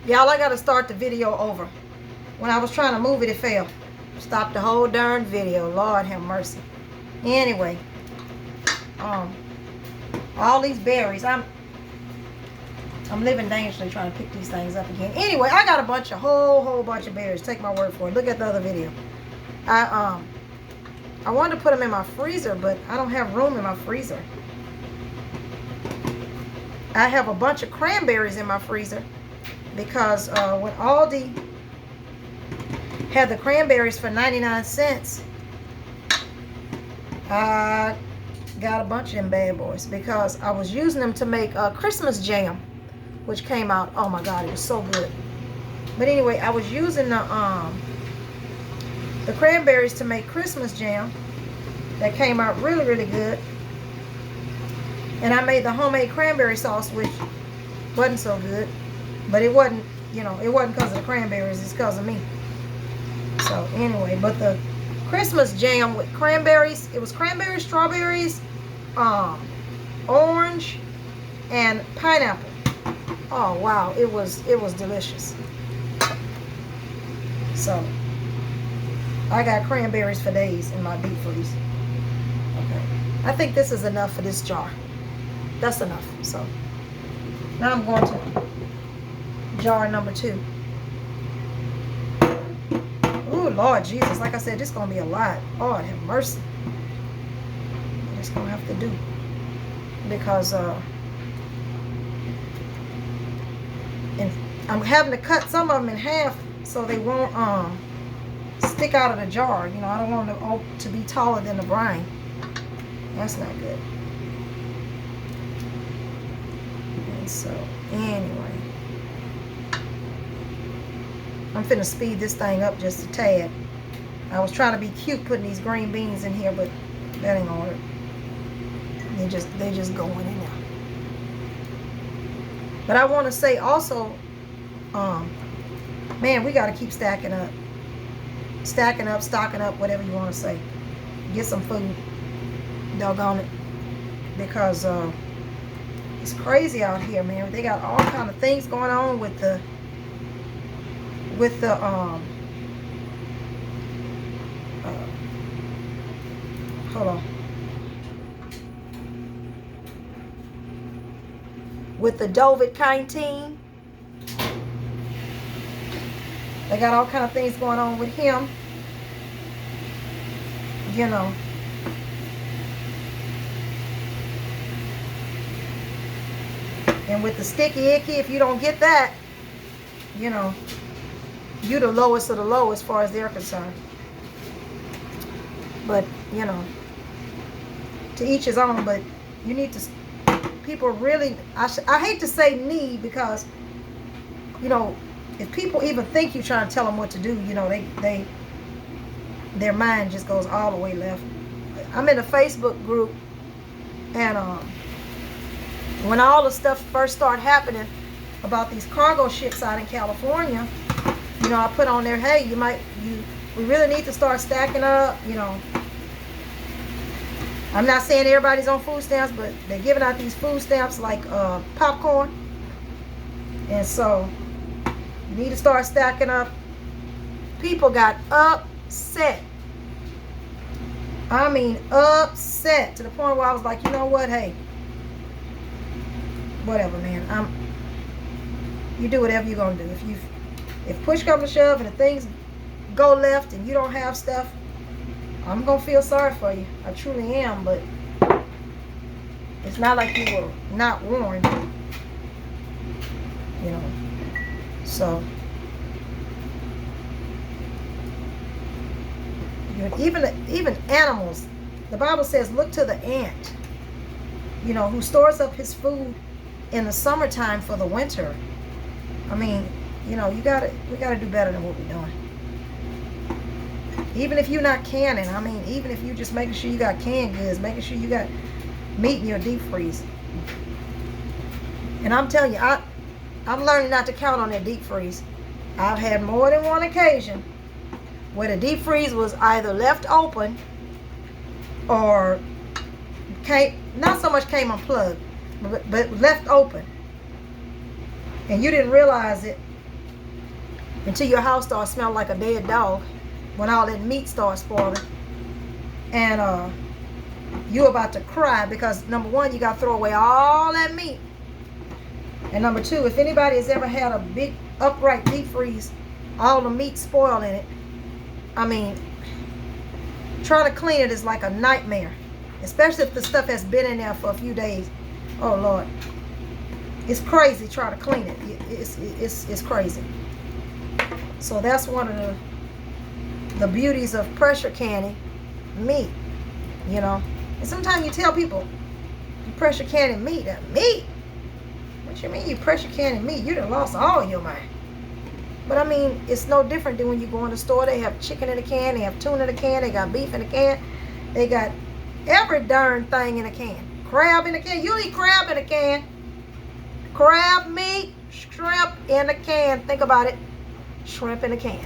Y'all, I gotta start the video over. When I was trying to move it, it fell. Stop the whole darn video. Lord have mercy. Anyway, um, all these berries. I'm living dangerously trying to pick these things up again. Anyway, I got a whole bunch of berries. Take my word for it. Look at the other video. I wanted to put them in my freezer, but I don't have room in my freezer. I have a bunch of cranberries in my freezer because when Aldi had the cranberries for 99 cents, I got a bunch of them bad boys because I was using them to make Christmas jam, which came out, oh my God, it was so good. But anyway, I was using the cranberries to make Christmas jam. That came out really, really good. And I made the homemade cranberry sauce, which wasn't so good. But it wasn't, it wasn't because of the cranberries, it's because of me. So anyway, but the Christmas jam with cranberries, it was cranberries, strawberries, orange, and pineapple. Oh wow, it was delicious. So I got cranberries for days in my deep freeze. Okay, I think this is enough for this jar. That's enough. So now I'm going to jar number 2. Oh Lord Jesus, like I said, this is gonna be a lot. Lord have mercy. I'm just gonna have to do because and I'm having to cut some of them in half so they won't stick out of the jar. I don't want them to be taller than the brine. That's not good. And so anyway, I'm finna speed this thing up just a tad. I was trying to be cute putting these green beans in here, but that ain't gonna work. They just going in there. But I want to say also, man, we got to keep stacking up, stocking up, whatever you want to say. Get some food, doggone it, because it's crazy out here, man. They got all kind of things going on with the hold on. With the COVID-19. They got all kind of things going on with him. And with the sticky icky, if you don't get that, you the lowest of the low as far as they're concerned. But, to each his own, but you need to, people really, I hate to say need because, if people even think you're trying to tell them what to do, their mind just goes all the way left. I'm in a Facebook group, and when all the stuff first started happening about these cargo ships out in California, I put on there, hey, we really need to start stacking up, I'm not saying everybody's on food stamps, but they're giving out these food stamps like popcorn. And so you need to start stacking up. People got upset. I mean upset to the point where I was like, you know what, hey, whatever, man. You do whatever you're gonna do. If push comes to shove and the things go left and you don't have stuff, I'm gonna feel sorry for you. I truly am, but it's not like you were not warned. So even animals, the Bible says, look to the ant, who stores up his food in the summertime for the winter. I mean, we gotta do better than what we're doing. Even if you're not canning, even if you just making sure you got canned goods, making sure you got meat in your deep freeze. And I'm telling you, I'm learning not to count on that deep freeze. I've had more than one occasion where the deep freeze was either left open or not so much came unplugged, but left open. And you didn't realize it until your house starts smelling like a dead dog when all that meat starts spoiling. And you're about to cry because, number one, you got to throw away all that meat. And number two, if anybody has ever had a big upright deep freeze, all the meat spoiled in it, I mean, trying to clean it is like a nightmare, especially if the stuff has been in there for a few days. Oh Lord, it's crazy trying to clean it. It's crazy. So that's one of the beauties of pressure canning meat, you know. And sometimes you tell people you pressure canning meat. Meat? What you mean you pressure canning meat? You done lost all your mind. But I mean, it's no different than when you go in the store. They have chicken in a can, they have tuna in a can, they got beef in a can, they got every darn thing in a can. Crab in a can. You eat crab in a can. Crab meat, shrimp in a can. Think about it. Shrimp in a can.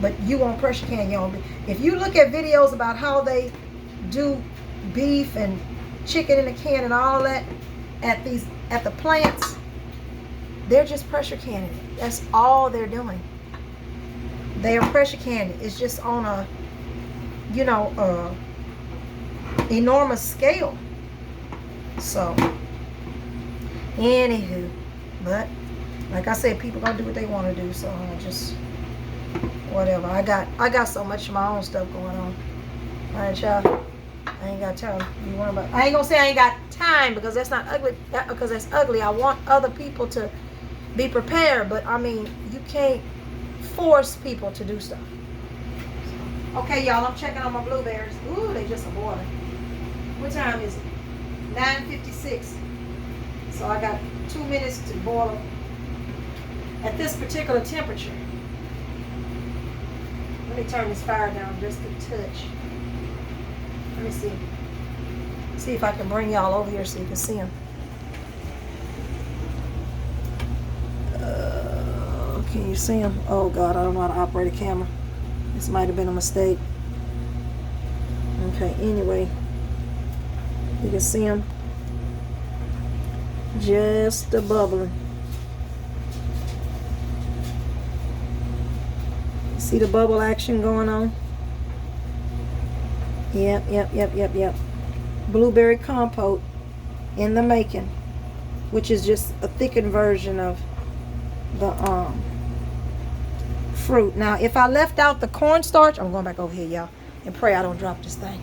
But you won't pressure can your own beef. If you look at videos about how they do beef and chicken in a can and all that at the plants, they're just pressure canning it. That's all they're doing. They are pressure canning. It's just on a, you know, enormous scale. So, anywho, but like I said, people gonna do what they want to do. So I just whatever. I got so much of my own stuff going on. All right, y'all. I ain't got time. You worry about. I ain't gonna say I ain't got time because that's not ugly. Because that's ugly. I want other people to be prepared, but I mean, you can't force people to do stuff. So, okay, y'all, I'm checking on my blueberries. Ooh, they just aborted. What time is it? 9:56. So I got 2 minutes to boil them at this particular temperature. Let me turn this fire down just a touch. Let me see. See if I can bring y'all over here so you can see them. Can you see them? Oh God, I don't know how to operate a camera. This might have been a mistake. Okay, anyway. You can see them. Just a bubbling. See the bubble action going on? Yep. Blueberry compote in the making, which is just a thickened version of the fruit. Now, if I left out the cornstarch, I'm going back over here, y'all, and pray I don't drop this thing.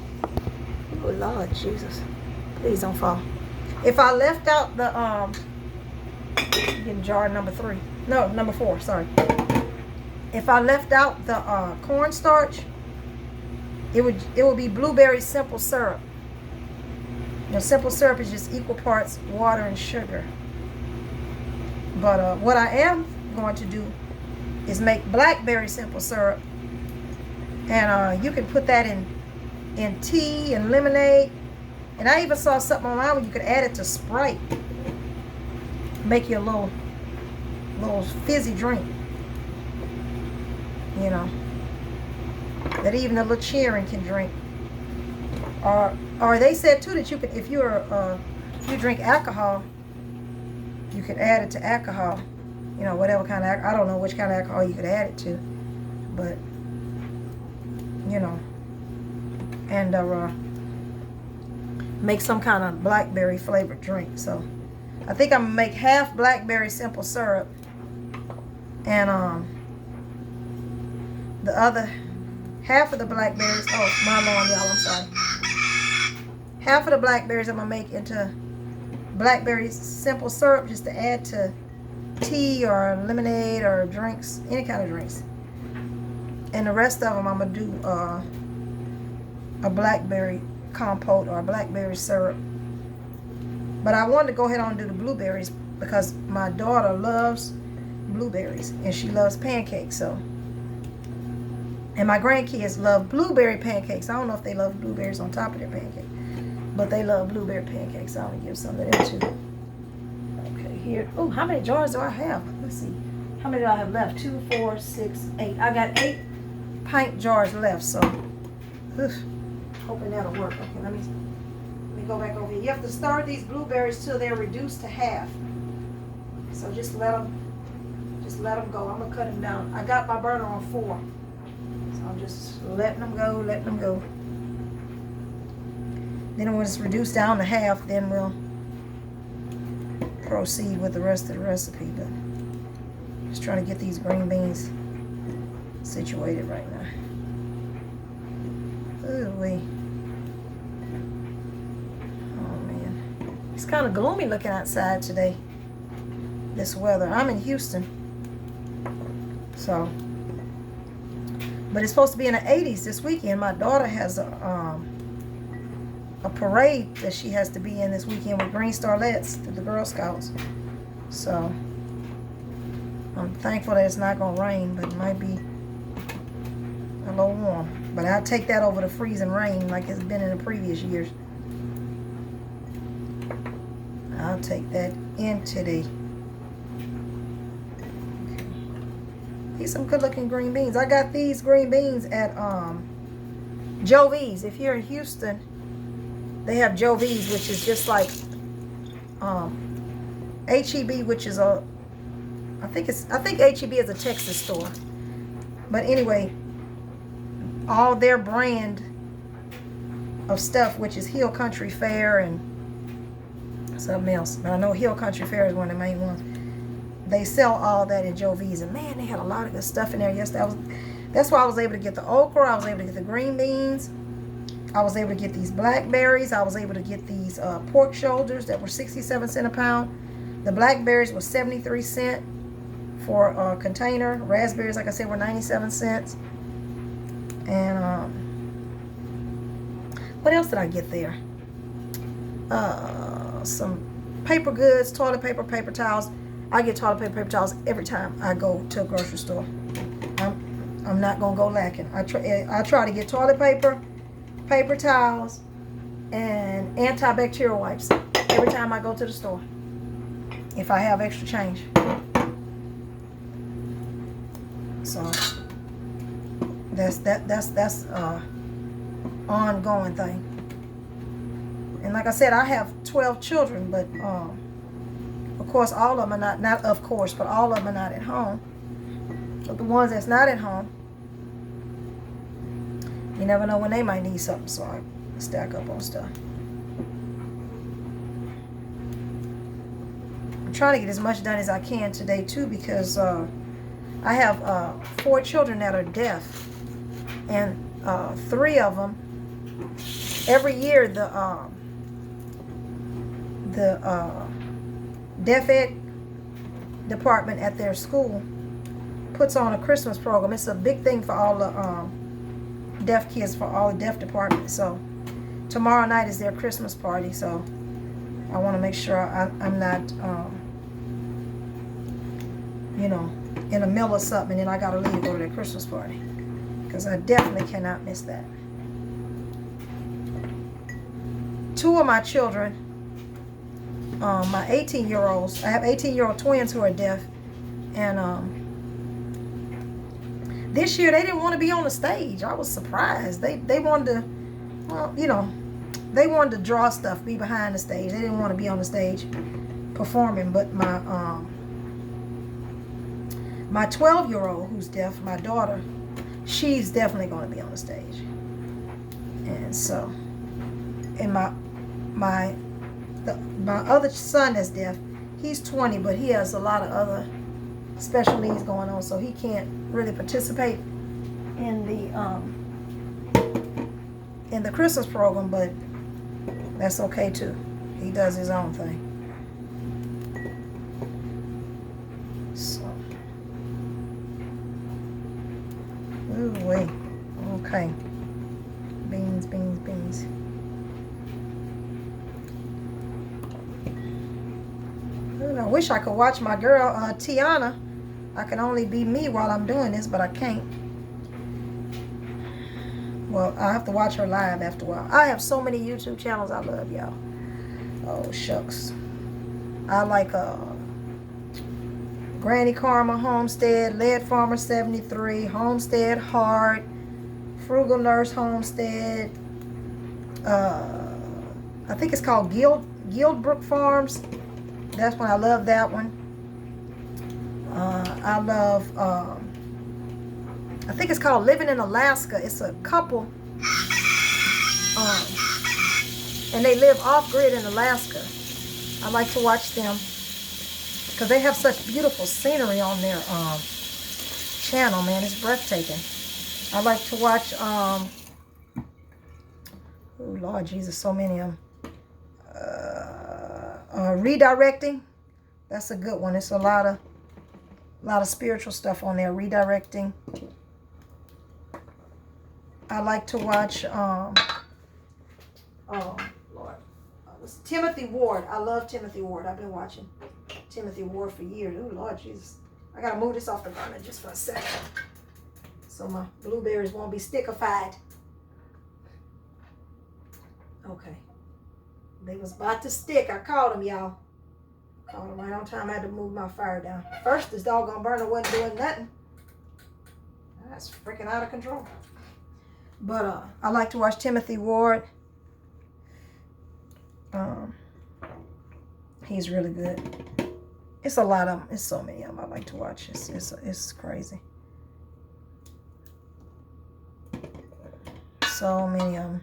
Oh Lord Jesus, please don't fall. If I left out the getting jar number 4, sorry. If I left out the cornstarch, it would be blueberry simple syrup. You know, simple syrup is just equal parts water and sugar. But what I am going to do is make blackberry simple syrup, and you can put that in tea and lemonade. And I even saw something online where you could add it to Sprite, make you a little fizzy drink. You know, that even a little cheering can drink. Or they said too that you could, if you drink alcohol, you could add it to alcohol. You know, whatever kind of, I don't know which kind of alcohol you could add it to, but you know, and make some kind of blackberry flavored drink. So I think I'm gonna make half blackberry simple syrup, and the other half of the blackberries, oh my alarm, y'all, I'm sorry. Half of the blackberries I'm gonna make into blackberry simple syrup just to add to tea or lemonade or drinks, any kind of drinks. And the rest of them I'm gonna do a blackberry compote or a blackberry syrup. But I wanted to go ahead on and do the blueberries because my daughter loves blueberries and she loves pancakes. So, and my grandkids love blueberry pancakes. I don't know if they love blueberries on top of their pancake, but they love blueberry pancakes. So I'm gonna give some of them too. Okay, here. Oh, how many jars do I have? Let's see. How many do I have left? 2, 4, 6, 8. I got 8 pint jars left. So, hoping that'll work. Okay, let me go back over here. You have to stir these blueberries till they're reduced to half. So just let them Just let them go. I'm gonna cut them down. I got my burner on 4. So I'm just letting them go, letting them go. Then when it's reduced down to half, then we'll proceed with the rest of the recipe. But just trying to get these green beans situated right now. Ooh wee. Oh man. It's kind of gloomy looking outside today. This weather. I'm in Houston. So, but it's supposed to be in the 80s this weekend. My daughter has a parade that she has to be in this weekend with Green Starlets through the Girl Scouts. So, I'm thankful that it's not going to rain, but it might be a little warm. But I'll take that over the freezing rain like it's been in the previous years. I'll take that in today. These some good looking green beans. I got these green beans at Joe V's. If you're in Houston, they have Joe V's, which is just like H-E-B, which is a I think H-E-B is a Texas store. But anyway, all their brand of stuff, which is Hill Country Fair and something else. But I know Hill Country Fair is one of the main ones. They sell all that at Joe V's, and man, they had a lot of good stuff in there yesterday. That's why I was able to get the okra. I was able to get the green beans. I was able to get these blackberries. I was able to get these pork shoulders that were 67 cents a pound. The blackberries were 73 cents for a container. Raspberries, like I said, were 97 cents. And what else did I get there? Some paper goods, toilet paper, paper towels. I get toilet paper, paper towels every time I go to a grocery store. I'm not gonna go lacking. I try to get toilet paper, paper towels, and antibacterial wipes every time I go to the store. If I have extra change. So that's ongoing thing. And like I said, I have 12 children, but of course all of them are not of course, but all of them are not at home. But the ones that's not at home, you never know when they might need something, so I stack up on stuff. I'm trying to get as much done as I can today too, because I have 4 children that are deaf, and 3 of them, every year the deaf ed department at their school puts on a Christmas program. It's a big thing for all the deaf kids, for all the deaf departments. So tomorrow night is their Christmas party, so I want to make sure I'm not you know, in the middle of something and then I gotta leave to go to their Christmas party, because I definitely cannot miss that. 2 of my children, my 18-year-olds, I have 18-year-old twins who are deaf, and this year they didn't want to be on the stage. I was surprised. They wanted to, well, you know, they wanted to draw stuff, be behind the stage. They didn't want to be on the stage performing. But my 12-year-old who's deaf, my daughter, she's definitely going to be on the stage. And so, and my other son that's deaf, he's 20, but he has a lot of other special needs going on, so he can't really participate in the Christmas program, but that's okay too. He does his own thing. So, ooh wait, okay. Beans, beans, beans. I wish I could watch my girl, Tiana. I can only be me while I'm doing this, but I can't. Well, I have to watch her live after a while. I have so many YouTube channels I love, y'all. Oh, shucks. I like Granny Karma Homestead, Lead Farmer 73, Homestead Heart, Frugal Nurse Homestead. I think it's called Guildbrook Farms. That's when I love that one. I love, I think it's called Living in Alaska. It's a couple, and they live off-grid in Alaska. I like to watch them because they have such beautiful scenery on their channel, man. It's breathtaking. I like to watch, oh, Lord Jesus, so many of them. Redirecting. That's a good one. It's a lot of spiritual stuff on there. Redirecting. I like to watch, oh, Lord. Timothy Ward. I love Timothy Ward. I've been watching Timothy Ward for years. Oh, Lord Jesus. I got to move this off the burner just for a second so my blueberries won't be stickified. Okay. They was about to stick. I caught them, y'all. Caught them right on time. I had to move my fire down. First, this doggone burner wasn't doing nothing. That's freaking out of control. But I like to watch Timothy Ward. He's really good. It's a lot of them. It's so many of them I like to watch. It's crazy. So many of them.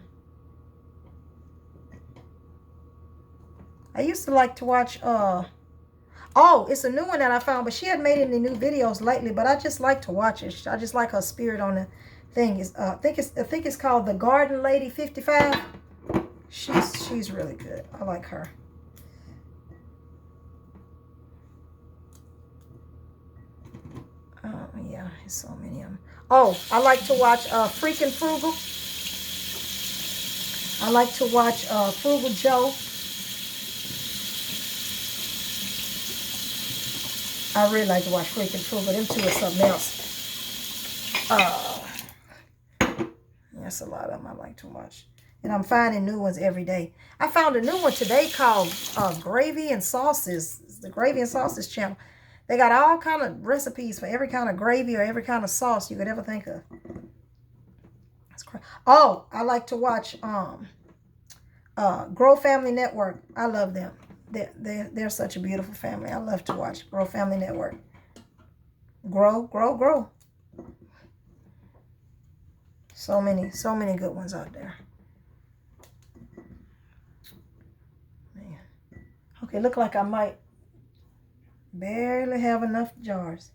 I used to like to watch, oh, it's a new one that I found, but she hadn't made any new videos lately, but I just like to watch it. I just like her spirit on the thing. I think it's called The Garden Lady 55. She's really good. I like her. Oh, yeah, there's so many of them. Oh, I like to watch Freaking Frugal. I like to watch Frugal Joe. I really like to watch Freaking Frugal. Them two are something else. That's a lot of them I like to watch. And I'm finding new ones every day. I found a new one today called Gravy and Sauces. It's the Gravy and Sauces channel. They got all kind of recipes for every kind of gravy or every kind of sauce you could ever think of. That's crazy. Oh, I like to watch Grow Family Network. I love them. They're such a beautiful family. I love to watch Grow Family Network. Grow, grow, grow. So many good ones out there. Man. Okay, look like I might barely have enough jars.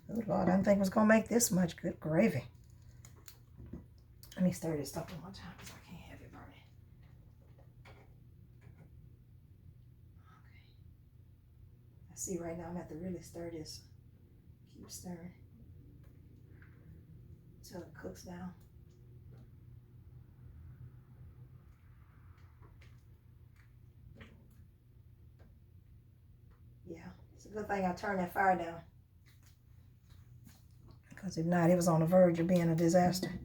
Oh, Lord, I didn't think it was going to make this much good gravy. Let me stir this up one time because I can't have it burning. Okay. I see right now I'm going to have to really stir this. Keep stirring until it cooks down. Yeah, it's a good thing I turned that fire down. Because if not, it was on the verge of being a disaster.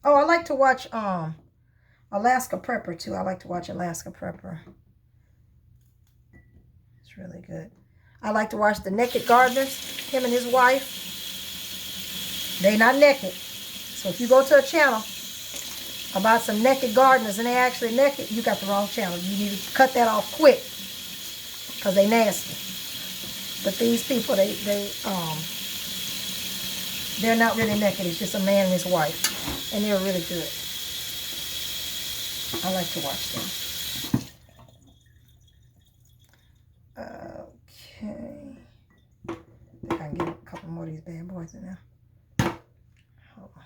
Oh, I like to watch Alaska Prepper too. I like to watch Alaska Prepper. It's really good. I like to watch The Naked Gardeners, him and his wife. They not naked. So if you go to a channel about some naked gardeners and they actually naked, you got the wrong channel. You need to cut that off quick because they nasty. But these people, they're not really naked. It's just a man and his wife. And they're really good. I like to watch them. Okay. I think I can get a couple more of these bad boys in there. Hold on.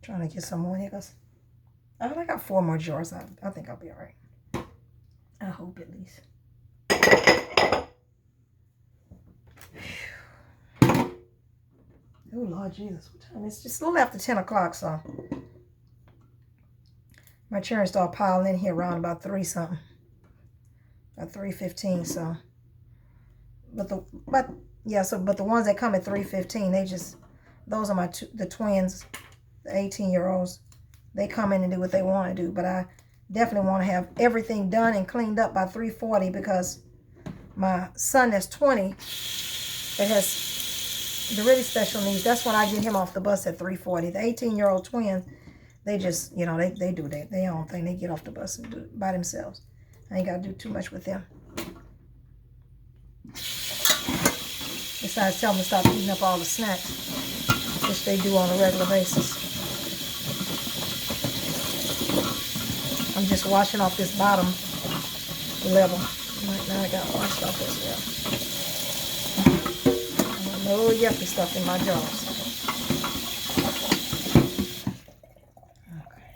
Trying to get some more niggas. I got 4 more jars. I think I'll be all right. I hope at least. Oh, Lord Jesus. What time? It's just a little after 10 o'clock, so. My children start piling in here around about 3 something. About 3:15, so. But the ones that come at 3:15, those are the twins. The 18-year-olds, they come in and do what they want to do, but I definitely want to have everything done and cleaned up by 3:40 because my son that's 20 that has the really special needs, that's when I get him off the bus at 3:40. The 18-year-old twins, they just, you know, they do their own thing. They get off the bus and do it by themselves. I ain't got to do too much with them. Besides, tell them to stop eating up all the snacks, which they do on a regular basis. I'm just washing off this bottom level. Right now I got washed off as well. No yucky stuff in my jars. Okay.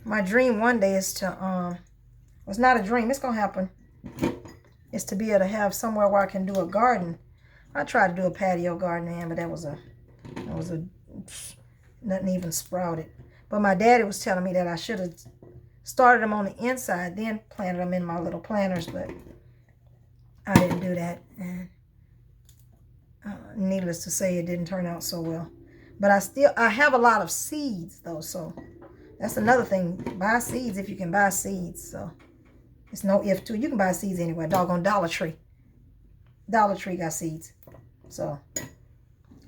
My dream one day is to, well, it's not a dream, it's going to happen. Is to be able to have somewhere where I can do a garden. I tried to do a patio garden, but that was nothing even sprouted. But my daddy was telling me that I should have started them on the inside, then planted them in my little planters, but I didn't do that. And needless to say, it didn't turn out so well. But I have a lot of seeds though, so that's another thing. Buy seeds if you can buy seeds. So it's no if too. You can buy seeds anywhere. Doggone Dollar Tree. Dollar Tree got seeds. So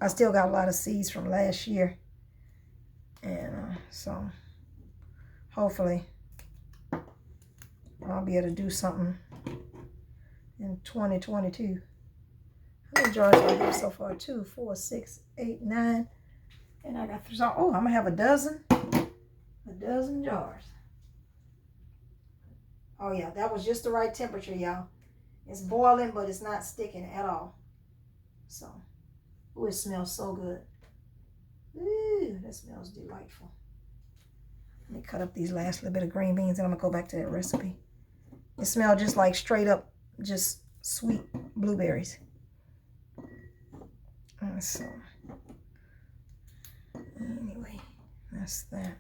I still got a lot of seeds from last year. And so hopefully I'll be able to do something in 2022. How many jars do I have so far? 2, 4, 6, 8, 9. And I got 3. Oh, I'm going to have a dozen jars. Oh yeah, that was just the right temperature, y'all. It's boiling, but it's not sticking at all. So, ooh, it smells so good. Ooh, that smells delightful. Let me cut up these last little bit of green beans and I'm going to go back to that recipe. It smells just like straight up, just sweet blueberries. So, anyway, that's that.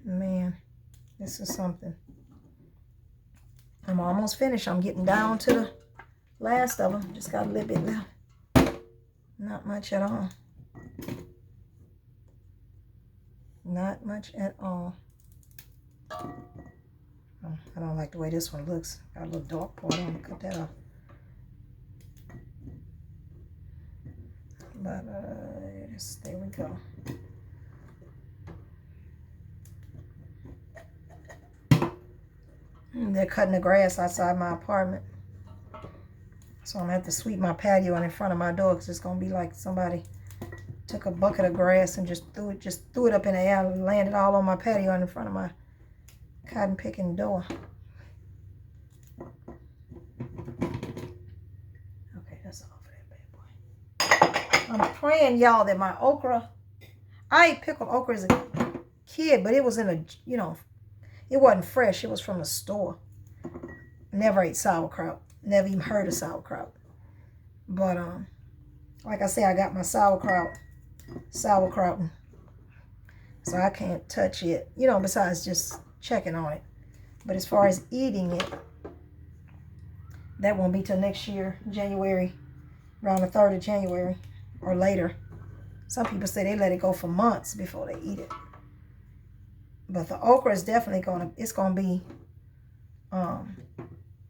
Man, this is something. I'm almost finished. I'm getting down to the last of them. Just got a little bit left. Not much at all. Not much at all. Oh, I don't like the way this one looks. Got a little dark part on. Cut that off. But there we go. And they're cutting the grass outside my apartment. So I'm going to have to sweep my patio in front of my door because it's going to be like somebody took a bucket of grass and just threw it up in the air and landed all on my patio in front of my cotton picking door. Okay, that's all for that bad boy. I'm praying, y'all, that my okra, I ate pickled okra as a kid, but it was in a, you know, it wasn't fresh. It was from the store. Never ate sauerkraut. Never even heard of sauerkraut. But, like I say, I got my sauerkrauting. So I can't touch it, you know, besides just checking on it. But as far as eating it, that won't be till next year, January, around the 3rd of January or later. Some people say they let it go for months before they eat it. But the okra is definitely it's going to be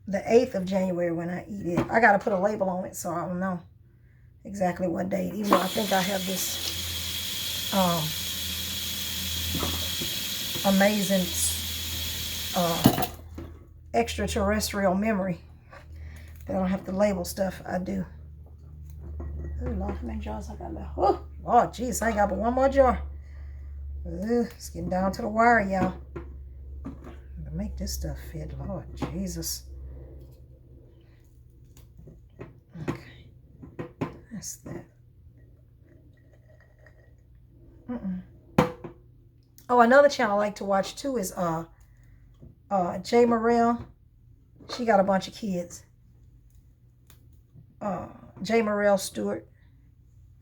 the 8th of January when I eat it. I got to put a label on it so I don't know exactly what date. Even though I think I have this amazing extraterrestrial memory that I don't have to label stuff. I do. Oh, Lord, how many jars I got left? Oh, Lord, jeez, I ain't got but one more jar. It's getting down to the wire, y'all. To make this stuff fit, Lord Jesus. Okay, that's that. Oh, another channel I like to watch too is Jay Morrell. She got a bunch of kids. Jay Morrell Stewart.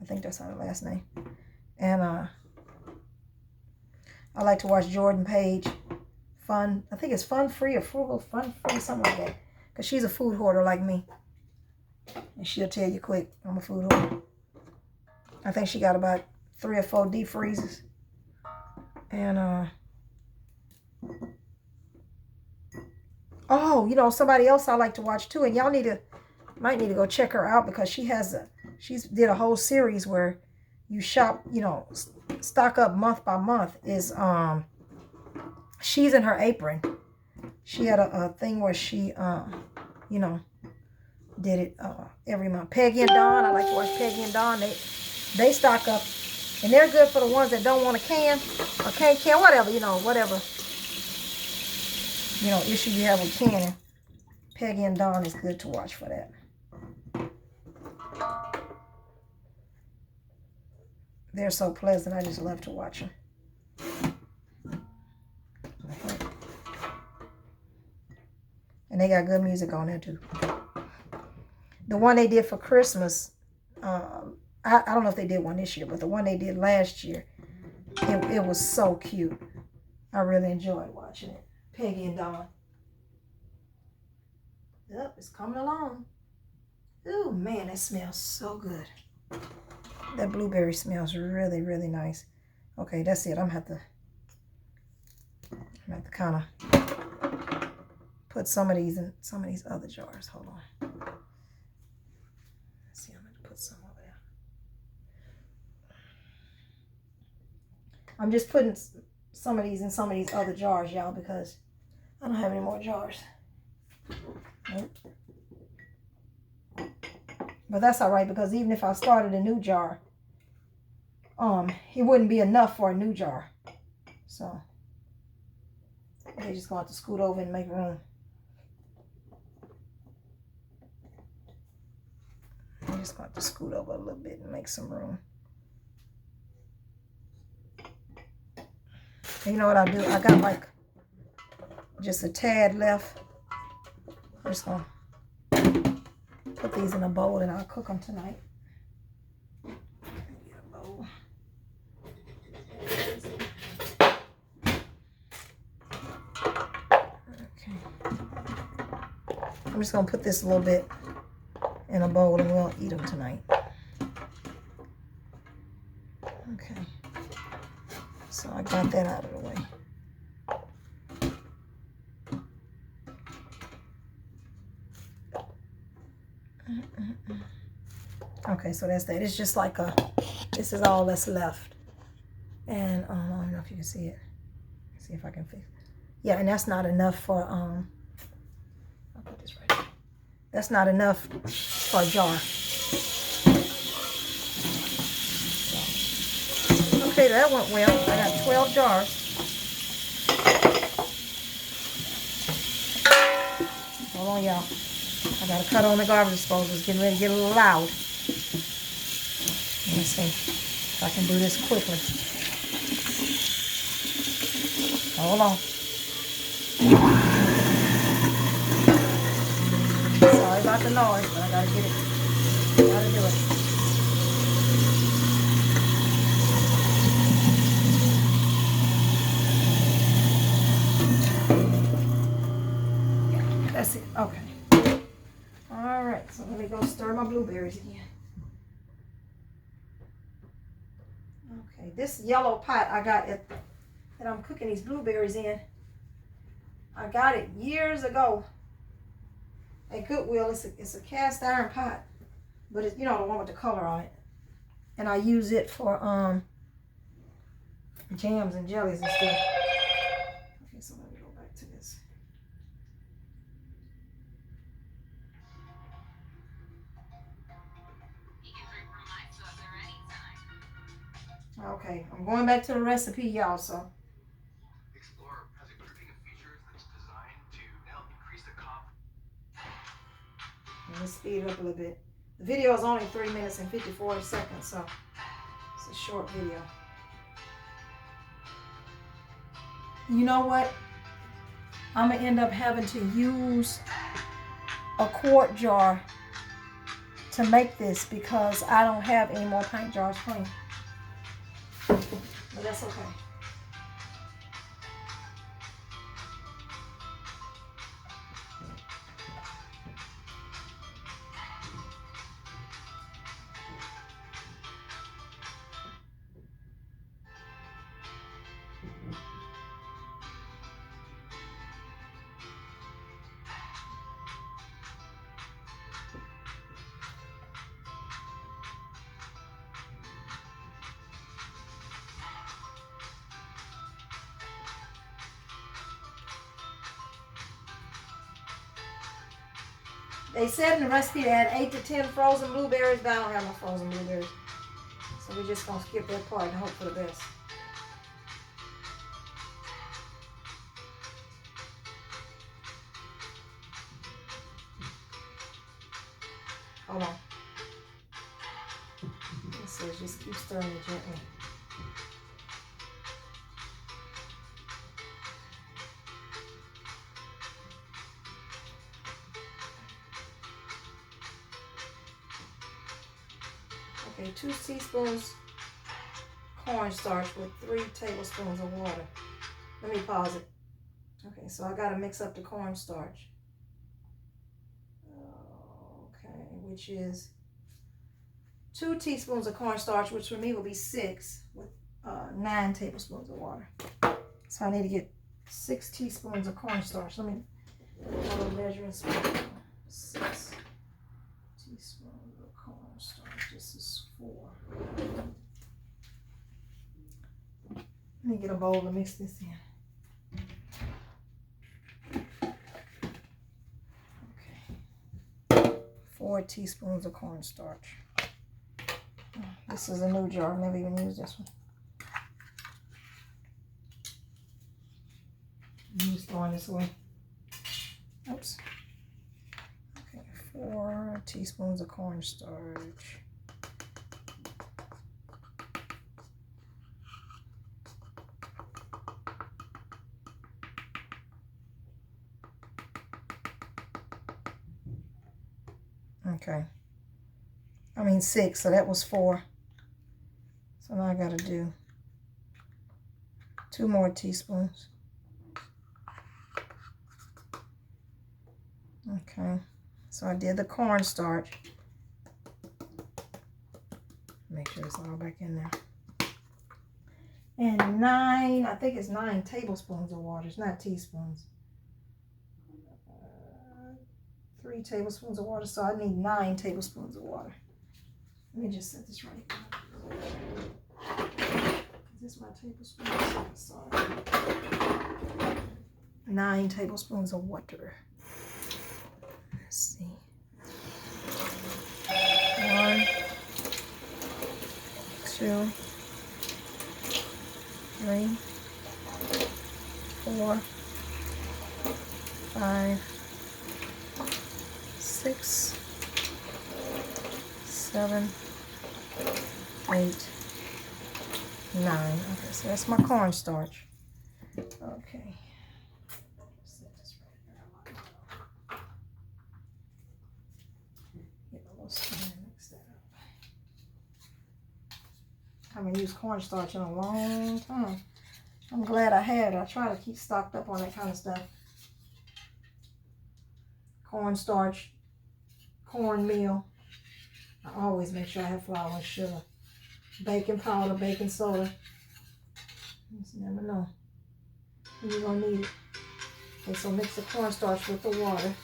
I think that's her last name. And I like to watch Jordan Page. Fun. I think it's Fun Free or Frugal Fun Free, something like that. Because she's a food hoarder like me. And she'll tell you quick. I'm a food whore. I think she got about 3 or 4 deep freezers. And, oh, you know, somebody else I like to watch too. And y'all might need to go check her out because she's did a whole series where you shop, you know, stock up month by month. Is She's in Her Apron. She had a thing where she, you know, did it every month. Peggy and Dawn. I like to watch Peggy and Dawn. They stock up, and they're good for the ones that don't want to can or can't can, whatever, you know, whatever, you know, issue you have with canning. Peggy and Dawn is good to watch for that. They're so pleasant. I just love to watch them. And they got good music on there too. The one they did for Christmas, I don't know if they did one this year, but the one they did last year, it was so cute. I really enjoyed watching it. Peggy and Dawn. Yep, it's coming along. Ooh, man, that smells so good. That blueberry smells really, really nice. Okay, that's it. I'm gonna have to kind of put some of these in some of these other jars. Hold on. Let's see, I'm gonna put some over there. I'm just putting some of these in some of these other jars, y'all, because I don't have any more jars. Nope. But that's all right, because even if I started a new jar, it wouldn't be enough for a new jar. So they're just going to have to scoot over and make room. I'm just going to have to scoot over a little bit and make some room. And you know what I do? I got like just a tad left. I'm just going to put these in a bowl and I'll cook them tonight. Get a bowl. Okay. I'm just going to put this a little bit in a bowl and we'll eat them tonight. Okay. So I got that out of the way. Okay, so that's that. It's just like this is all that's left. And I don't know if you can see it. Let's see if I can fix it. Yeah, and that's not enough for, I'll put this right here. That's not enough for a jar. So, okay, that went well. I got 12 jars. Hold on, y'all. I gotta cut on the garbage disposal. It's getting ready to get a little loud. Let me see if I can do this quickly. Hold on. Sorry about the noise, but I gotta get it. Gotta do it. Yeah, that's it. Okay. All right, so let me go stir my blueberries again. Okay, this yellow pot I got that I'm cooking these blueberries in, I got it years ago at Goodwill. It's a cast iron pot, but it's, you know, the one with the color on it. And I use it for jams and jellies and stuff. Okay, so let me go back to this. Okay, I'm going back to the recipe, y'all, so. Explorer has a grouping of features that's designed to help increase the Let's speed it up a little bit. The video is only 3 minutes and 54 seconds, so it's a short video. You know what? I'm going to end up having to use a quart jar to make this because I don't have any more pint jars clean. But that's okay. They said in the recipe to add 8 to 10 frozen blueberries, but I don't have no frozen blueberries. So we're just gonna skip that part and hope for the best. Hold on. It says just keep stirring it gently. Okay, 2 teaspoons cornstarch with 3 tablespoons of water. Let me pause it. Okay, so I gotta mix up the cornstarch. Okay, which is 2 teaspoons of cornstarch, which for me will be 6, with 9 tablespoons of water. So I need to get 6 teaspoons of cornstarch. Let me have a measuring spoon. 6 teaspoons of cornstarch. This is 4. Let me get a bowl to mix this in. Okay. 4 teaspoons of cornstarch. This is a new jar. I've never even used this one. I'm just throwing this away. Oops. Okay, 4 teaspoons of cornstarch. Okay. I mean 6, so that was 4. So now I gotta do 2 more teaspoons. Okay, so I did the cornstarch. Make sure it's all back in there. And 9, I think it's 9 tablespoons of water. It's not teaspoons. 3 tablespoons of water, so I need 9 tablespoons of water. Let me just set this right. Is this my tablespoon? Sorry. 9 tablespoons of water. Let's see. 1, 2, 3, 4, 5, 6, 7, 8, 9. Okay, so that's my cornstarch. Okay. Set this right there. Get a little spoon and mix that up. I haven't used cornstarch in a long time. I'm glad I had it. I try to keep stocked up on that kind of stuff. Cornstarch, cornmeal. I always make sure I have flour and sugar. Baking powder, baking soda. You just never know when you're going to need it. Okay, so mix the cornstarch with the water.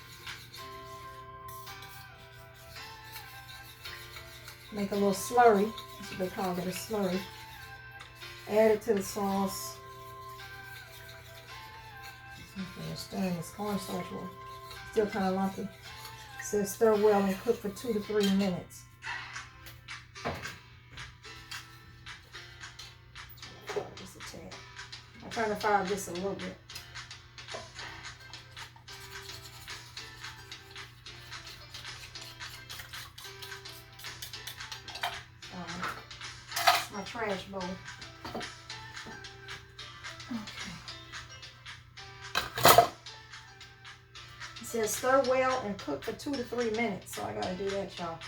Make a little slurry. That's what they call it, a slurry. Add it to the sauce. Okay, stirring this cornstarch well. Still kind of lumpy. It says stir well and cook for 2 to 3 minutes. I'm trying to fire this a little bit. It's my trash bowl. Okay. It says stir well and cook for 2 to 3 minutes, so I gotta do that, y'all.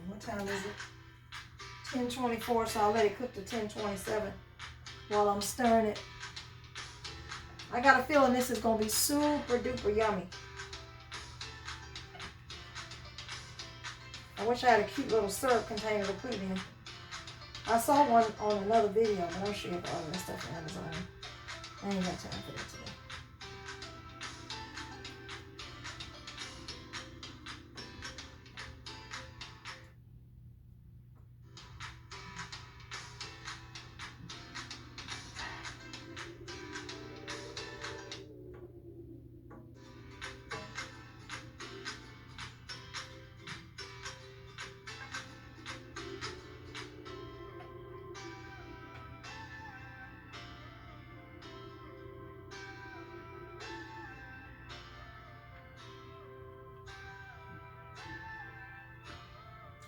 What time is it? 10:24, so I'll let it cook to 10:27 while I'm stirring it. I got a feeling this is going to be super duper yummy. I wish I had a cute little syrup container to put it in. I saw one on another video, but I'll show you all that stuff on Amazon. I ain't got time for that today.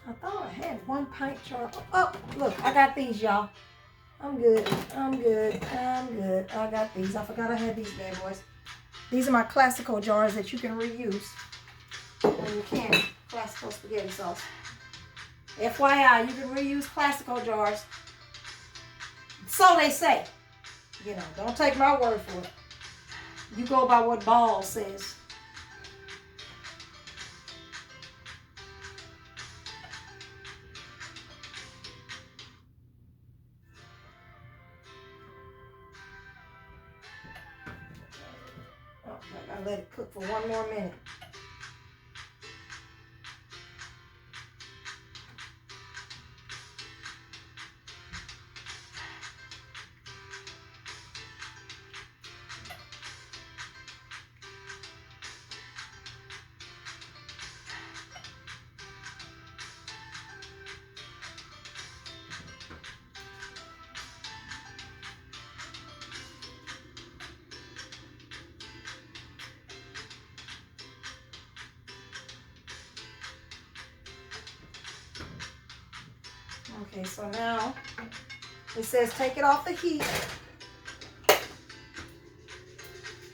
I thought I had 1 pint jar. Oh, look, I got these, y'all. I'm good. I'm good. I'm good. I got these. I forgot I had these bad boys. These are my classical jars that you can reuse when you can. Classical spaghetti sauce. FYI, you can reuse classical jars. So they say. You know, don't take my word for it. You go by what Ball says. Okay, I let it cook for 1 more minute. Okay, so now it says take it off the heat.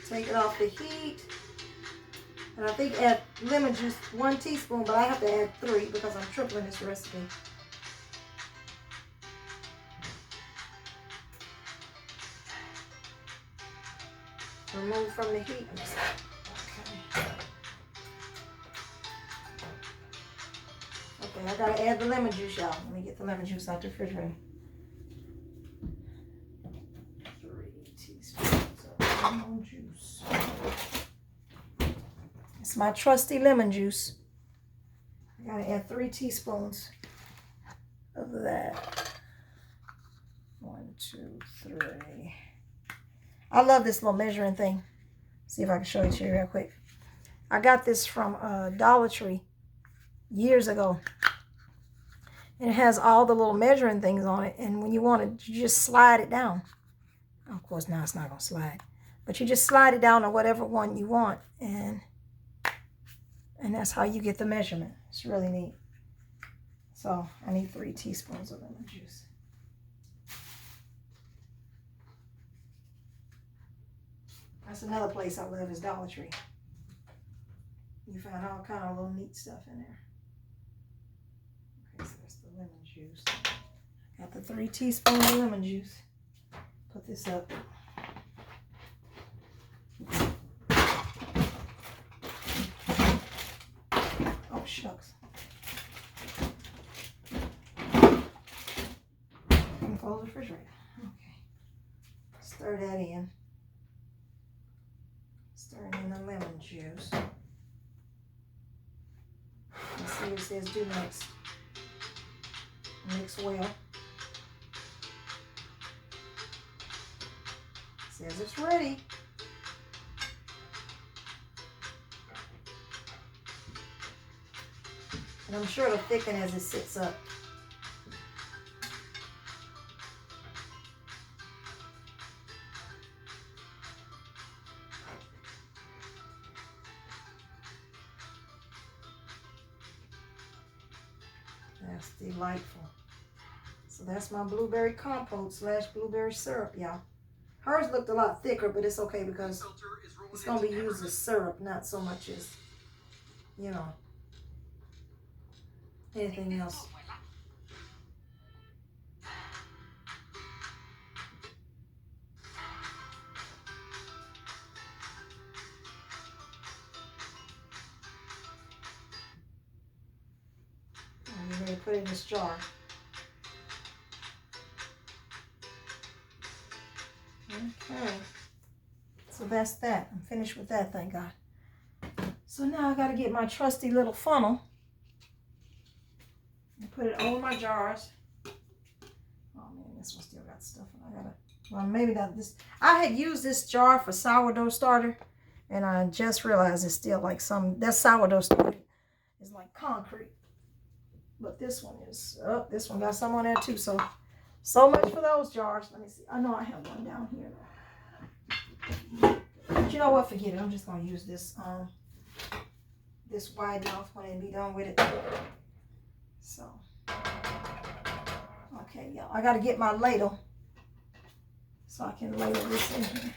Take it off the heat. And I think add lemon juice, 1 teaspoon, but I have to add 3 because I'm tripling this recipe. Remove from the heat. Okay. Okay, I gotta add the lemon juice, y'all. Let me get the lemon juice out the refrigerator. 3 teaspoons of lemon juice. It's my trusty lemon juice. I gotta add 3 teaspoons of that. 1, 2, 3. I love this little measuring thing. See if I can show it to you real quick. I got this from Dollar Tree years ago. And it has all the little measuring things on it. And when you want it, you just slide it down. Of course, now it's not going to slide. But you just slide it down to whatever one you want. And that's how you get the measurement. It's really neat. So I need 3 teaspoons of lemon juice. That's another place I love is Dollar Tree. You find all kind of little neat stuff in there. Okay, so that's the lemon juice. Got the 3 teaspoons of lemon juice. Put this up. Oh, shucks. And close the refrigerator. Okay. Stir that in. Stir in the lemon juice. Let's see what it says do next. Mix well. It says it's ready. And I'm sure it'll thicken as it sits up. That's delightful. So that's my blueberry compote / blueberry syrup, y'all. Hers looked a lot thicker, but it's okay because it's going to be used as syrup, not so much as, you know, anything else. And you're going to put it in this jar. Okay. So that's that. I'm finished with that, thank God. So now I got to get my trusty little funnel and put it over my jars. Oh man, this one still got stuff in it. I gotta, well, maybe not this. I had used this jar for sourdough starter, and I just realized it's still like that sourdough starter is like concrete. But this one is, oh, this one got some on there too. So much for those jars. Let me see. I know I have one down here. But you know what? Forget it. I'm just gonna use this this wide mouth when I be done with it. So, okay, y'all. I got to get my ladle so I can ladle this in here.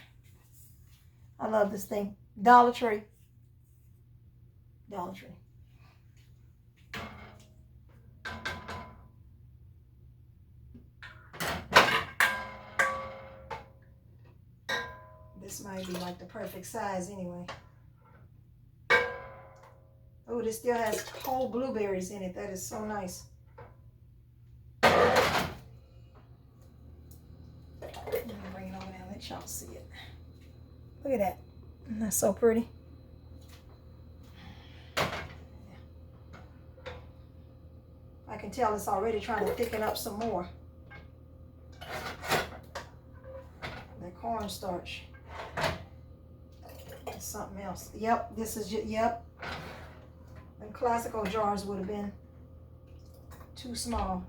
I love this thing. Dollar Tree. Dollar Tree. This might be like the perfect size anyway. Oh, this still has whole blueberries in it. That is so nice. Let me bring it over there and let y'all see it. Look at that. Isn't that so pretty? I can tell it's already trying to thicken up some more. That cornstarch. That's something else. Yep, this is just, yep. And classical jars would have been too small.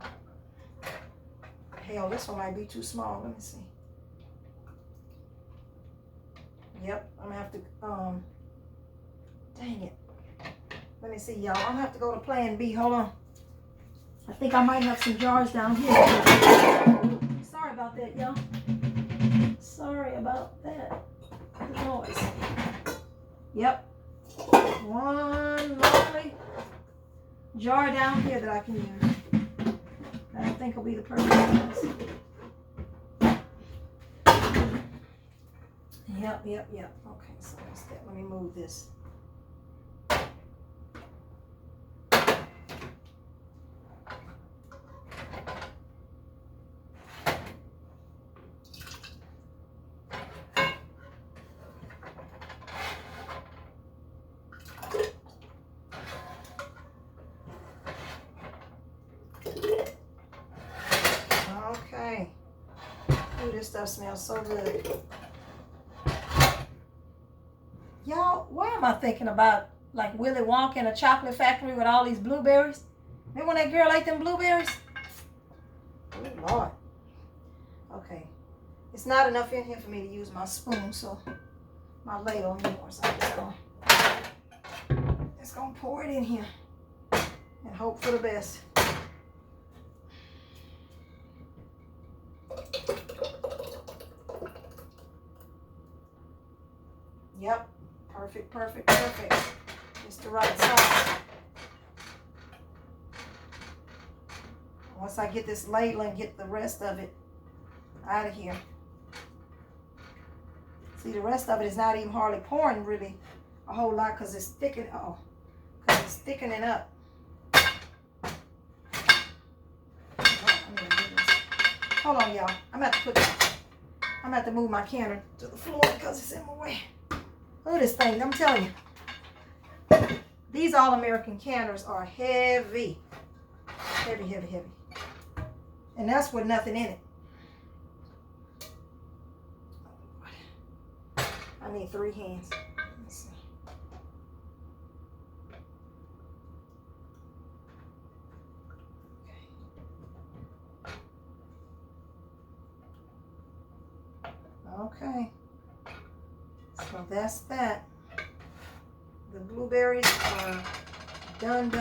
Hell, this one might be too small. Let me see. Yep, I'm gonna have to, dang it. Let me see, y'all. I'm gonna have to go to plan B. Hold on. I think I might have some jars down here. Sorry about that, y'all. Sorry about that noise. Yep. One lovely jar down here that I can use. That I think will be the perfect size. Yep. Okay, so that's that. Let me move this. Okay. Ooh, this stuff smells so good. Y'all, why am I thinking about like Willy Wonka in a chocolate factory with all these blueberries? Remember when that girl ate them blueberries? Oh, Lord. Okay. It's not enough in here for me to use my spoon, so my ladle anymore. So I'm just gonna pour it in here and hope for the best. Yep. Perfect. It's the right size. Once I get this ladle and get the rest of it out of here. See, the rest of it is not even hardly pouring really a whole lot because it's thickening. Because it's thickening up. Hold on, y'all. I'm gonna have to move my canner to the floor because it's in my way. Look at this thing. I'm telling you. These All-American canners are heavy. Heavy. And that's with nothing in it. I need 3 hands. Let's see. Okay. So that's that. The blueberries are done.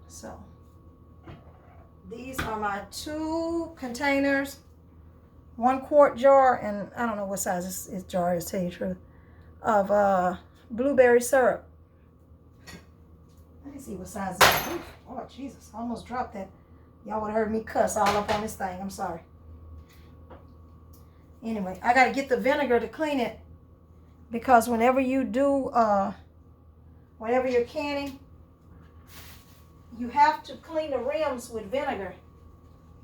So these are my 2 containers, 1 quart jar, and I don't know what size this jar is, to tell you the truth, of blueberry syrup. Let me see what size it is. Oof, oh, Jesus, I almost dropped that. Y'all would have heard me cuss all up on this thing. I'm sorry. Anyway, I got to get the vinegar to clean it because whenever you do, whenever you're canning, you have to clean the rims with vinegar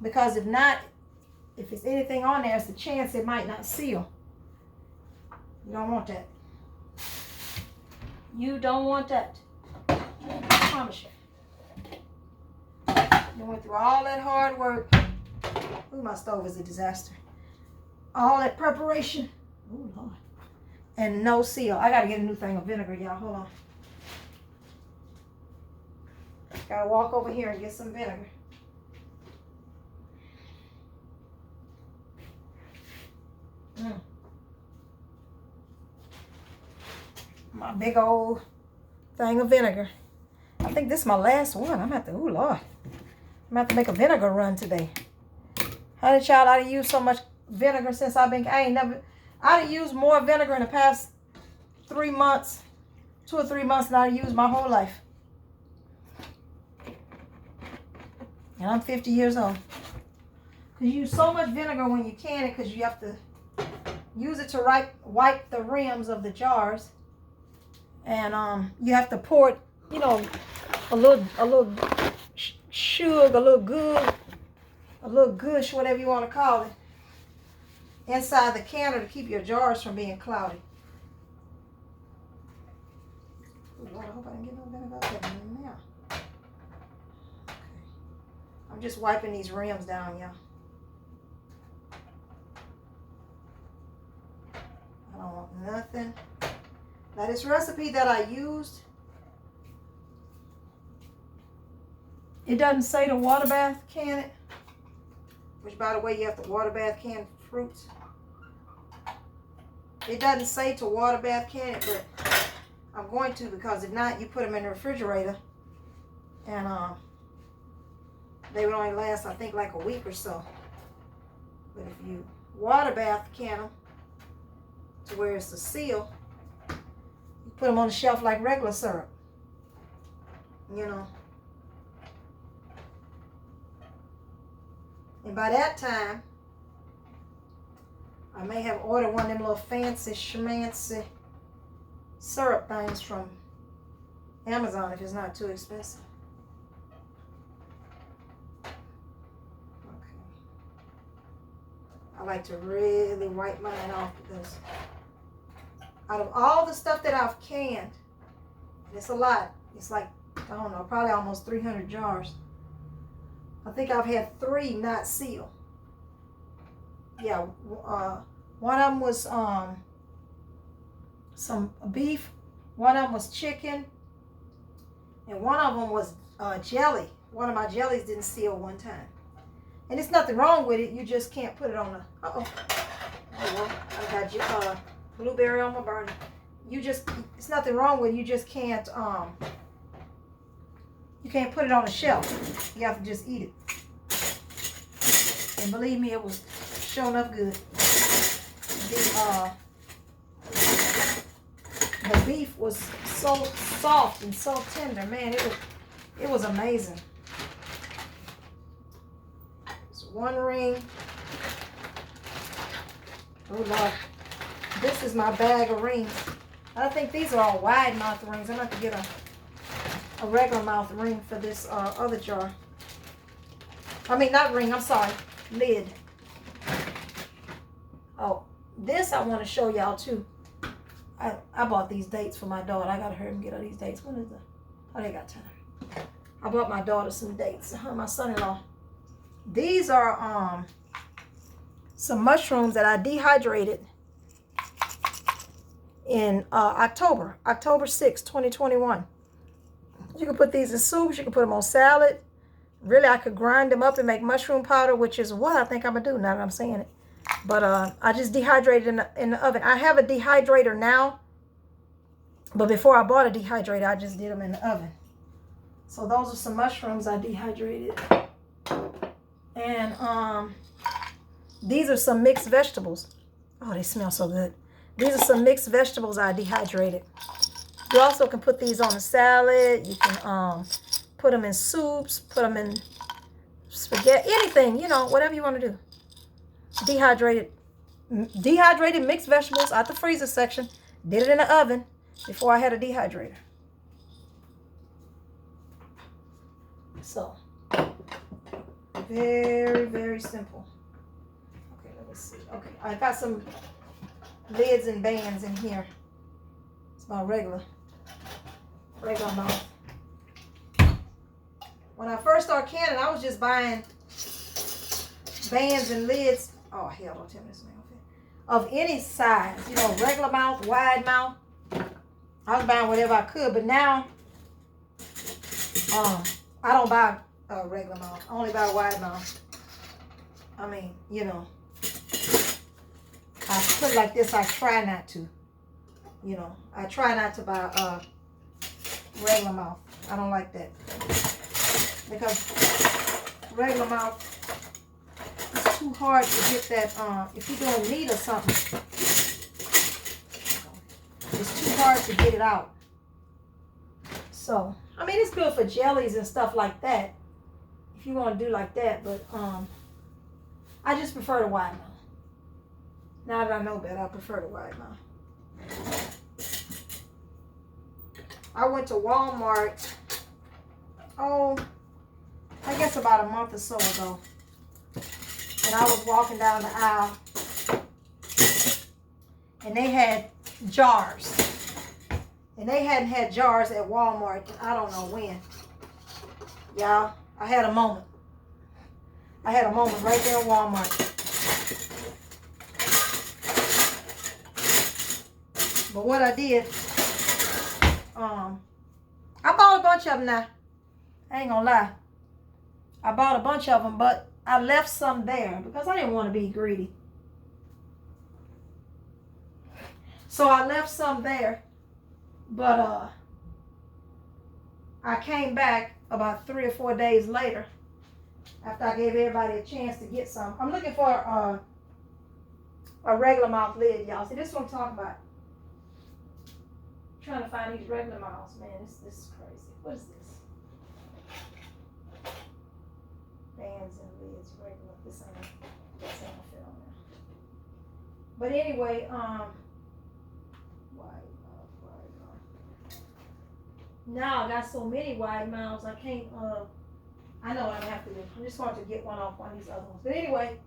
because if not, if it's anything on there, there's a chance it might not seal. You don't want that. You don't want that. I promise you. You went through all that hard work. Ooh, my stove is a disaster. All that preparation. Oh, Lord. And no seal. I got to get a new thing of vinegar, y'all. Hold on. Got to walk over here and get some vinegar. My big old thing of vinegar. I think this is my last one. I'm at the, oh Lord. I'm about to make a vinegar run today. Honey child, I done used so much vinegar since I done used more vinegar in the past 3 months, 2 or 3 months than I used my whole life. And I'm 50 years old. Because you use so much vinegar when you can it, because you have to use it to wipe the rims of the jars. And you have to pour it, you know, a little sugar, a little gush, whatever you want to call it, inside the canner to keep your jars from being cloudy. Ooh, Lord, I hope I didn't get no vinegar up there now. Okay. I'm just wiping these rims down, y'all. I don't want nothing. Now this recipe that I used, it doesn't say to water bath can it, which by the way, you have to water bath can fruits. It doesn't say to water bath can it, but I'm going to, because if not, you put them in the refrigerator and they would only last, I think, like a week or so. But if you water bath can them to where it's a seal, you put them on the shelf like regular syrup, you know. And by that time, I may have ordered one of them little fancy schmancy syrup things from Amazon if it's not too expensive. Okay. I like to really wipe mine off because out of all the stuff that I've canned, and it's a lot, it's like, I don't know, probably almost 300 jars. I think I've had 3 not sealed. Yeah, one of them was some beef, one of them was chicken, and one of them was jelly. One of my jellies didn't seal one time. And there's nothing wrong with it, you just can't put it on the, oh well, I got blueberry on my burner. It's nothing wrong with it, you just can't, you can't put it on a shelf. You have to just eat it. And believe me, it was showing up good. The beef was so soft and so tender, man. It was amazing. It's one ring. Oh Lord, this is my bag of rings. I think these are all wide mouth rings. I'm gonna have to get a regular mouth ring for this other jar. I mean, not ring, I'm sorry, lid. Oh, this I want to show y'all too. I bought these dates for my daughter. I gotta hurry and get her these dates. When is the, oh, they got time. I bought my daughter some dates, my son-in-law. These are some mushrooms that I dehydrated in October 6, 2021. You can put these in soups. You can put them on salad. Really, I could grind them up and make mushroom powder, which is what I think I'm going to do now that I'm saying it. But I just dehydrated in the oven. I have a dehydrator now. But before I bought a dehydrator, I just did them in the oven. So those are some mushrooms I dehydrated. And these are some mixed vegetables. Oh, they smell so good. These are some mixed vegetables I dehydrated. You also can put these on a salad. You can put them in soups, put them in spaghetti, anything, you know, whatever you want to do. Dehydrated mixed vegetables out the freezer section. Did it in the oven before I had a dehydrator. So, very, very simple. Okay, let me see. Okay, I got some lids and bands in here. It's my regular mouth. When I first started canning, I was just buying bands and lids. Oh, hell, don't tell me this smell of any size. You know, regular mouth, wide mouth. I was buying whatever I could, but now I don't buy a regular mouth. I only buy wide mouth. I mean, you know, I put it like this. I try not to. You know, I try not to buy regular mouth. I don't like that. Because regular mouth, it's too hard to get that, if you're doing meat or something, it's too hard to get it out. So, I mean, it's good for jellies and stuff like that, if you want to do like that, but I just prefer the wide mouth. Now that I know better, I prefer the wide mouth. I went to Walmart, I guess about a month or so ago. And I was walking down the aisle. And they had jars. And they hadn't had jars at Walmart, I don't know when. Y'all, I had a moment. I had a moment right there at Walmart. But what I did, I bought a bunch of them now. I ain't gonna lie. I bought a bunch of them, but I left some there because I didn't want to be greedy. So I left some there, but I came back about 3 or 4 days later after I gave everybody a chance to get some. I'm looking for a regular mouth lid, y'all. See, this is what I'm talking about. Trying to find these regular mouths, man. This is crazy. What is this? Bands and lids, regular. This ain't fit on there. But anyway, wide mouth. Now I got so many wide mouths, I can't. I know what I have to do. I'm just going to get one off one of these other ones. But anyway,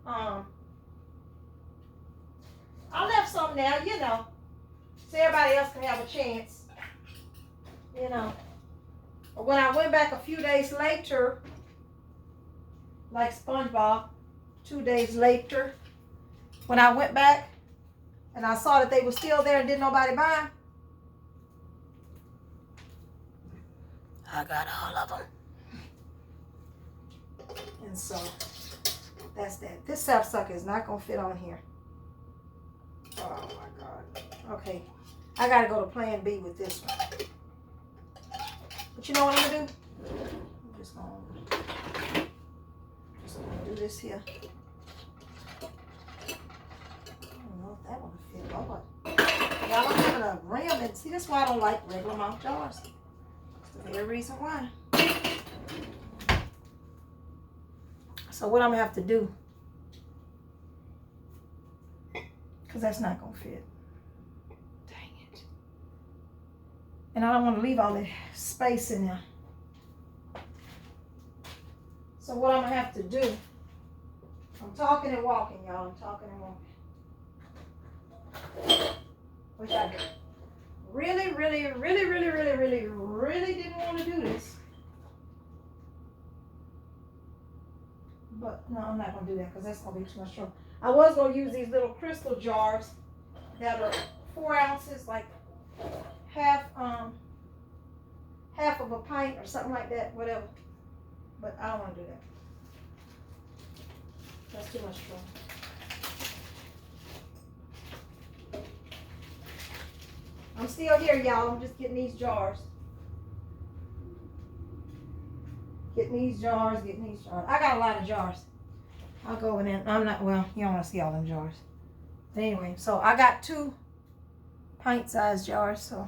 I left some now, you know. So everybody else can have a chance, you know. But when I went back a few days later, like SpongeBob, 2 days later, when I went back and I saw that they were still there and didn't nobody buy them, I got all of them. And so that's that. This sapsucker is not going to fit on here. Oh my God. Okay. I got to go to plan B with this one. But you know what I'm going to do? I'm just going to do this here. I don't know if that one will fit. Lord. Y'all, I'm having a rim. And see, that's why I don't like regular mouth jars. That's the very reason why. So what I'm going to have to do, because that's not going to fit. Dang it. And I don't want to leave all that space in there. So what I'm going to have to do, I'm talking and walking, y'all. I'm talking and walking. Which I really didn't want to do this. But no, I'm not going to do that because that's going to be too much trouble. I was going to use these little crystal jars that are 4 ounces, like half of a pint or something like that, whatever. But I don't want to do that. That's too much trouble. I'm still here, y'all. I'm just getting these jars. Getting these jars. I got a lot of jars. I'll go in there. I'm not, well, you don't want to see all them jars. But anyway, so I got 2 pint-sized jars, so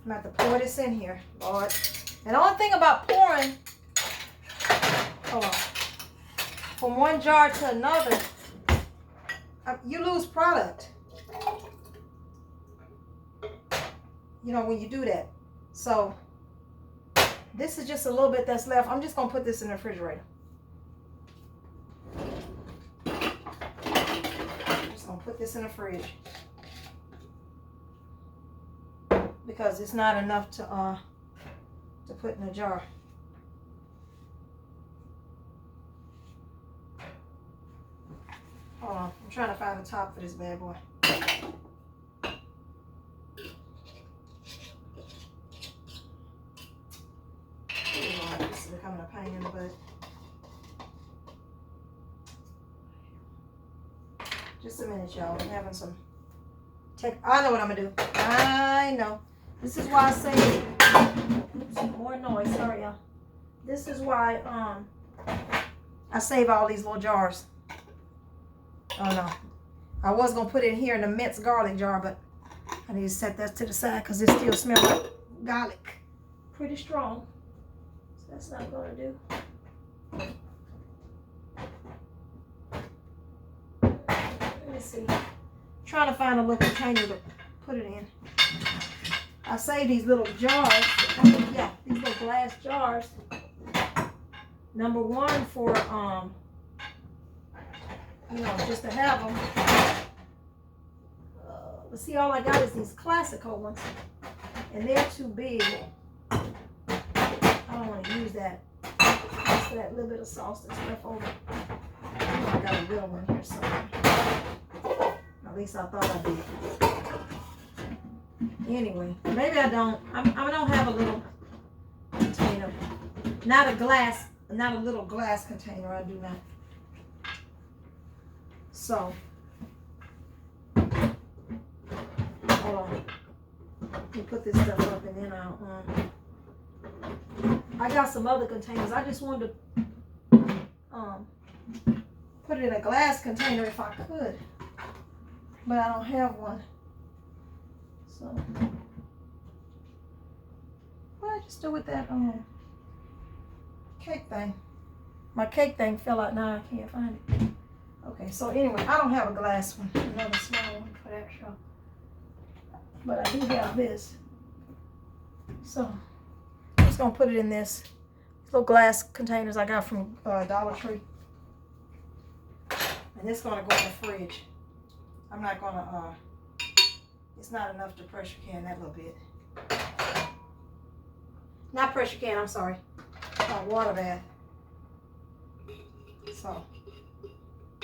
I'm going to have to pour this in here, Lord. And the only thing about pouring, hold on, from one jar to another, you lose product. You know, when you do that. So, this is just a little bit that's left. I'm just going to put this in the refrigerator. Just going to put this in the fridge. Because it's not enough to put in a jar. Hold on. I'm trying to find the top for this bad boy. This is becoming a pain in the butt. Just a minute, y'all. I'm having some tech. I know what I'm gonna do. I know. This is why I say, oops, more noise, sorry y'all. This is why I save all these little jars. Oh no. I was gonna put it in here in the minced garlic jar, but I need to set that to the side because it still smells like garlic. Pretty strong. So that's not gonna do. Let me see. Trying to find a little container to put it in. I save these little jars. Yeah, these little glass jars. Number one for just to have them. But see, all I got is these classical ones, and they're too big. I don't want to use that. Just that little bit of sauce that's left over. I got a little one here somewhere. At least I thought I did. Anyway, maybe I don't. I don't have a little container. Not a little glass container. I do not. So, hold on. Let me put this stuff up and then I got some other containers. I just wanted to put it in a glass container if I could, but I don't have one. So, what did I just do with that cake thing? My cake thing fell out. Now I can't find it. Okay, so anyway, I don't have a glass one. Another small one for that show. But I do have this. So, I'm just going to put it in this little glass containers I got from Dollar Tree. And it's going to go in the fridge. I'm not going to, it's not enough to pressure can that little bit. Not pressure can, I'm sorry. Water bath. So,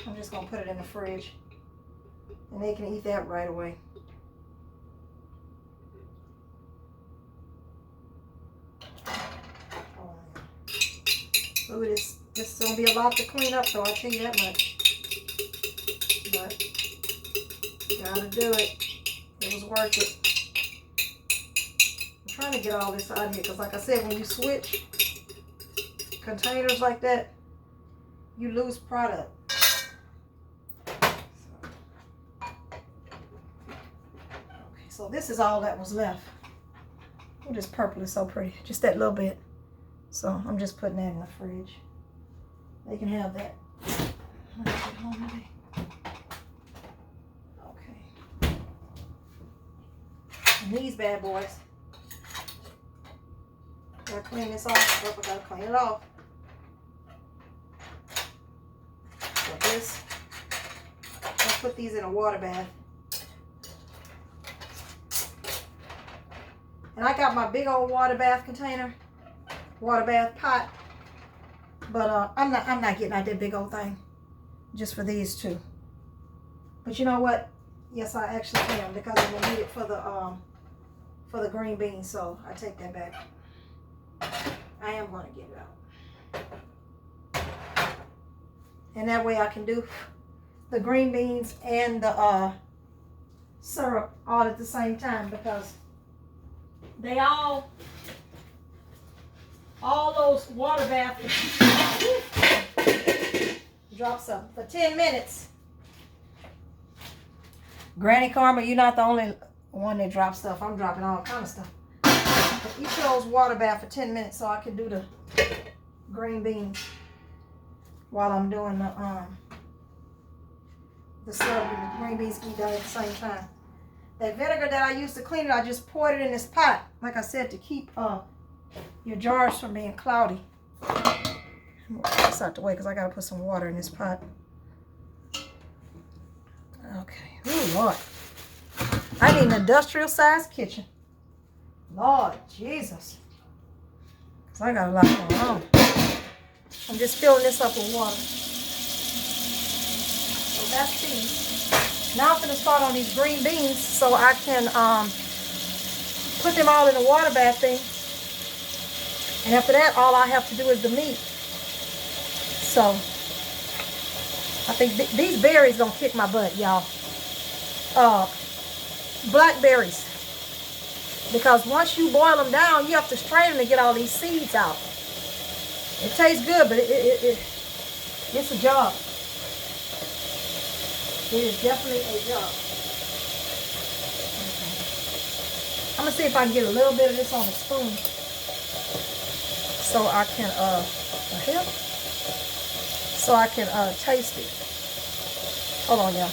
I'm just going to put it in the fridge. And they can eat that right away. Ooh, this is going to be a lot to clean up, though, I'll tell you that much. But, you gotta do it. It was worth it. I'm trying to get all this out of here, because like I said, when you switch containers like that, you lose product. So this is all that was left. Oh, this purple is so pretty. Just that little bit. So I'm just putting that in the fridge. They can have that. When I get home today. Okay. And these bad boys. Gotta clean this off. I gotta clean it off. So this, I'll put these in a water bath. And I got my big old water bath container, water bath pot, but I'm not getting out that big old thing, just for these two. But you know what? Yes, I actually am, because I'm gonna need it for the green beans. So I take that back. I am gonna get it out, and that way I can do the green beans and the syrup all at the same time, because they all those water baths drop something for 10 minutes. Granny Karma, you're not the only one that drops stuff. I'm dropping all kind of stuff. But each of those water bath for 10 minutes so I can do the green beans while I'm doing the syrup, and the green beans can be done at the same time. That vinegar that I used to clean it, I just poured it in this pot, like I said, to keep your jars from being cloudy. I'm gonna put this out the way because I gotta put some water in this pot. Okay. Oh Lord, I need an industrial sized kitchen. Lord Jesus, because I got a lot going on. I'm just filling this up with water. So that's these. Now I'm going to start on these green beans so I can put them all in the water bath thing. And after that, all I have to do is the meat. So I think these berries going to kick my butt, y'all. Blackberries. Because once you boil them down, you have to strain them to get all these seeds out. It tastes good, but it's a job. It is definitely a job. Okay. I'm gonna see if I can get a little bit of this on the spoon, so I can so I can taste it. Hold on, y'all.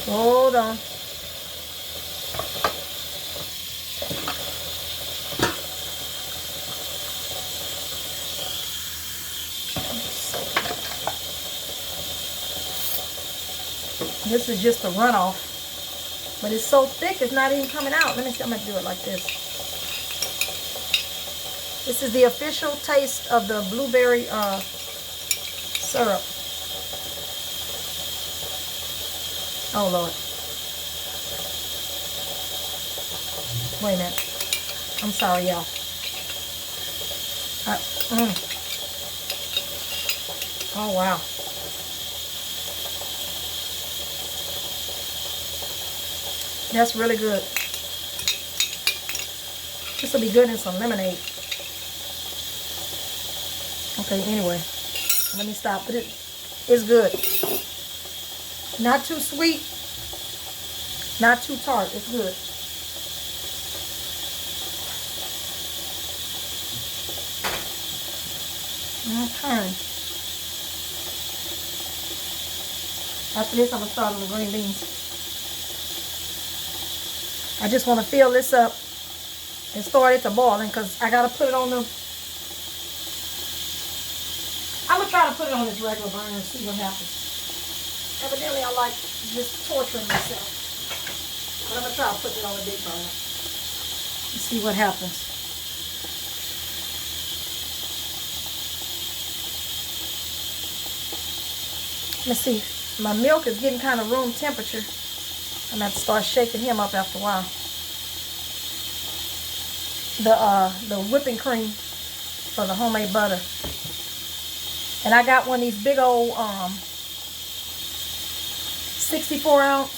Hold on. This is just a runoff, but it's so thick it's not even coming out. Let me see, I'm gonna do it like this. This is the official taste of the blueberry syrup. Oh Lord. Wait a minute. I'm sorry, y'all. Oh wow. That's really good. This will be good in some lemonade. Okay, anyway. Let me stop. But it's good. Not too sweet. Not too tart. It's good. Okay. After this, I'm going to start on the green beans. I just want to fill this up and start it to boiling because I got to put it on the... I'm going to try to put it on this regular burner and see what happens. Evidently, I like just torturing myself. But I'm going to try to put it on the big burner and see what happens. Let's see. My milk is getting kind of room temperature. I'm going to have to start shaking him up after a while. The whipping cream for the homemade butter. And I got one of these big old 64 ounce.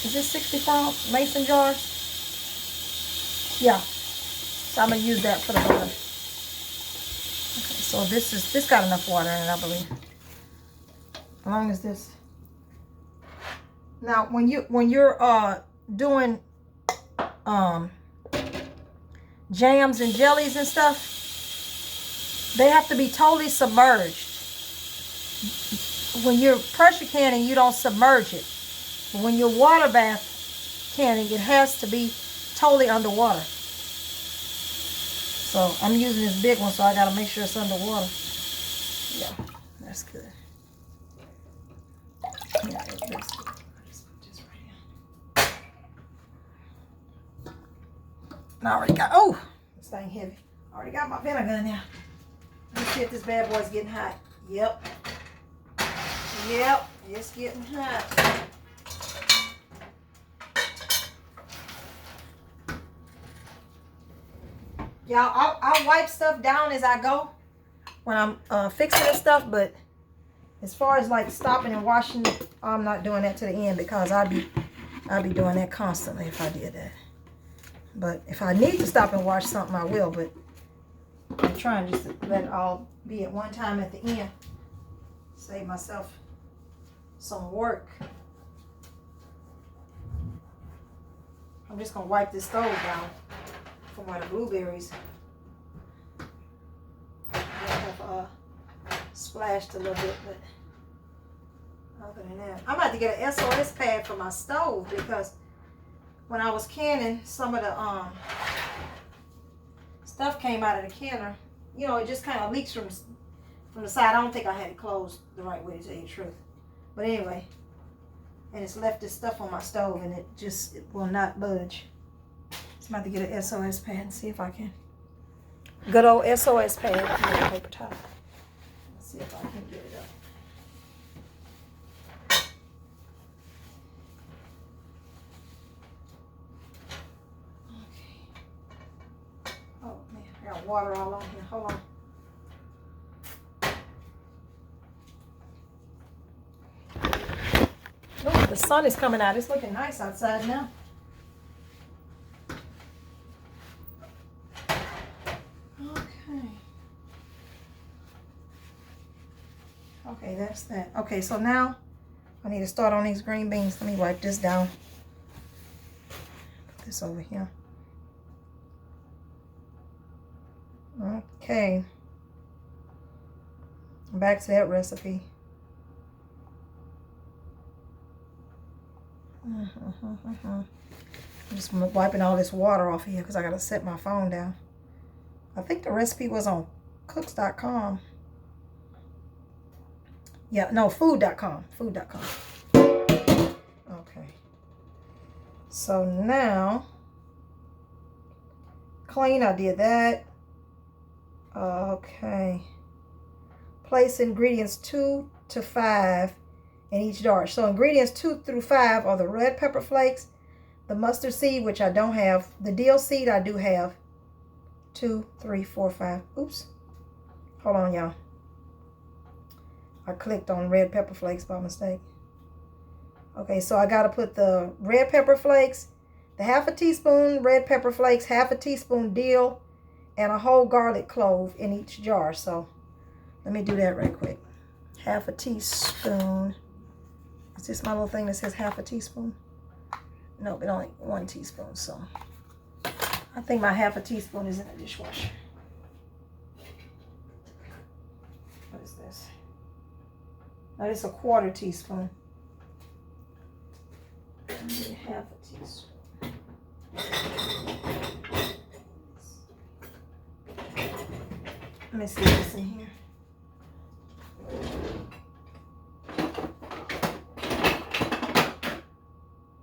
Is this 64 ounce mason jars? Yeah. So I'm going to use that for the butter. Okay, so this got enough water in it, I believe. As long as this. Now, when you're doing jams and jellies and stuff, they have to be totally submerged. When you're pressure canning, you don't submerge it. But when you're water bath canning, it has to be totally underwater. So I'm using this big one, so I gotta make sure it's underwater. Yeah, that's good. Yeah, that's good. And I already got, oh, this thing heavy. I already got my vinegar in there. Let's see if this bad boy's getting hot. Yep. Yep, it's getting hot. Y'all, I'll wipe stuff down as I go when I'm fixing this stuff, but as far as like stopping and washing, I'm not doing that to the end because I'd be doing that constantly if I did that. But if I need to stop and wash something, I will. But I'm trying just to let it all be at one time at the end. Save myself some work. I'm just going to wipe this stove down from where the blueberries have splashed a little bit. But other than that, I'm about to get an SOS pad for my stove because when I was canning, some of the stuff came out of the canner. You know, it just kind of leaks from the side. I don't think I had it closed the right way, to tell you the truth. But anyway, and it's left this stuff on my stove, and it will not budge. So I'm about to get an SOS pad and see if I can. Good old SOS pad with a paper towel. Let's see if I can get it up. Water all on here. Hold on. The sun is coming out. It's looking nice outside now. Okay. Okay, that's that. Okay, so now I need to start on these green beans. Let me wipe this down. Put this over here. Okay. Back to that recipe. I'm just wiping all this water off here because I got to set my phone down. I think the recipe was on cooks.com. Yeah, no, food.com. Food.com. Okay. So now, clean, I did that. Okay. Place ingredients 2 to 5 in each jar. So ingredients 2 through 5 are the red pepper flakes, the mustard seed, which I don't have. The dill seed I do have. 2, 3, 4, 5. Oops. Hold on, y'all. I clicked on red pepper flakes by mistake. Okay, so I got to put the red pepper flakes, the half a teaspoon red pepper flakes, half a teaspoon dill, and a whole garlic clove in each jar. So let me do that right quick. Half a teaspoon. Is this my little thing that says half a teaspoon? No, but only 1 teaspoon. So I think my half a teaspoon is in the dishwasher. What is this? Now it's a 1/4 teaspoon. I need half a teaspoon. Let me see what's in here.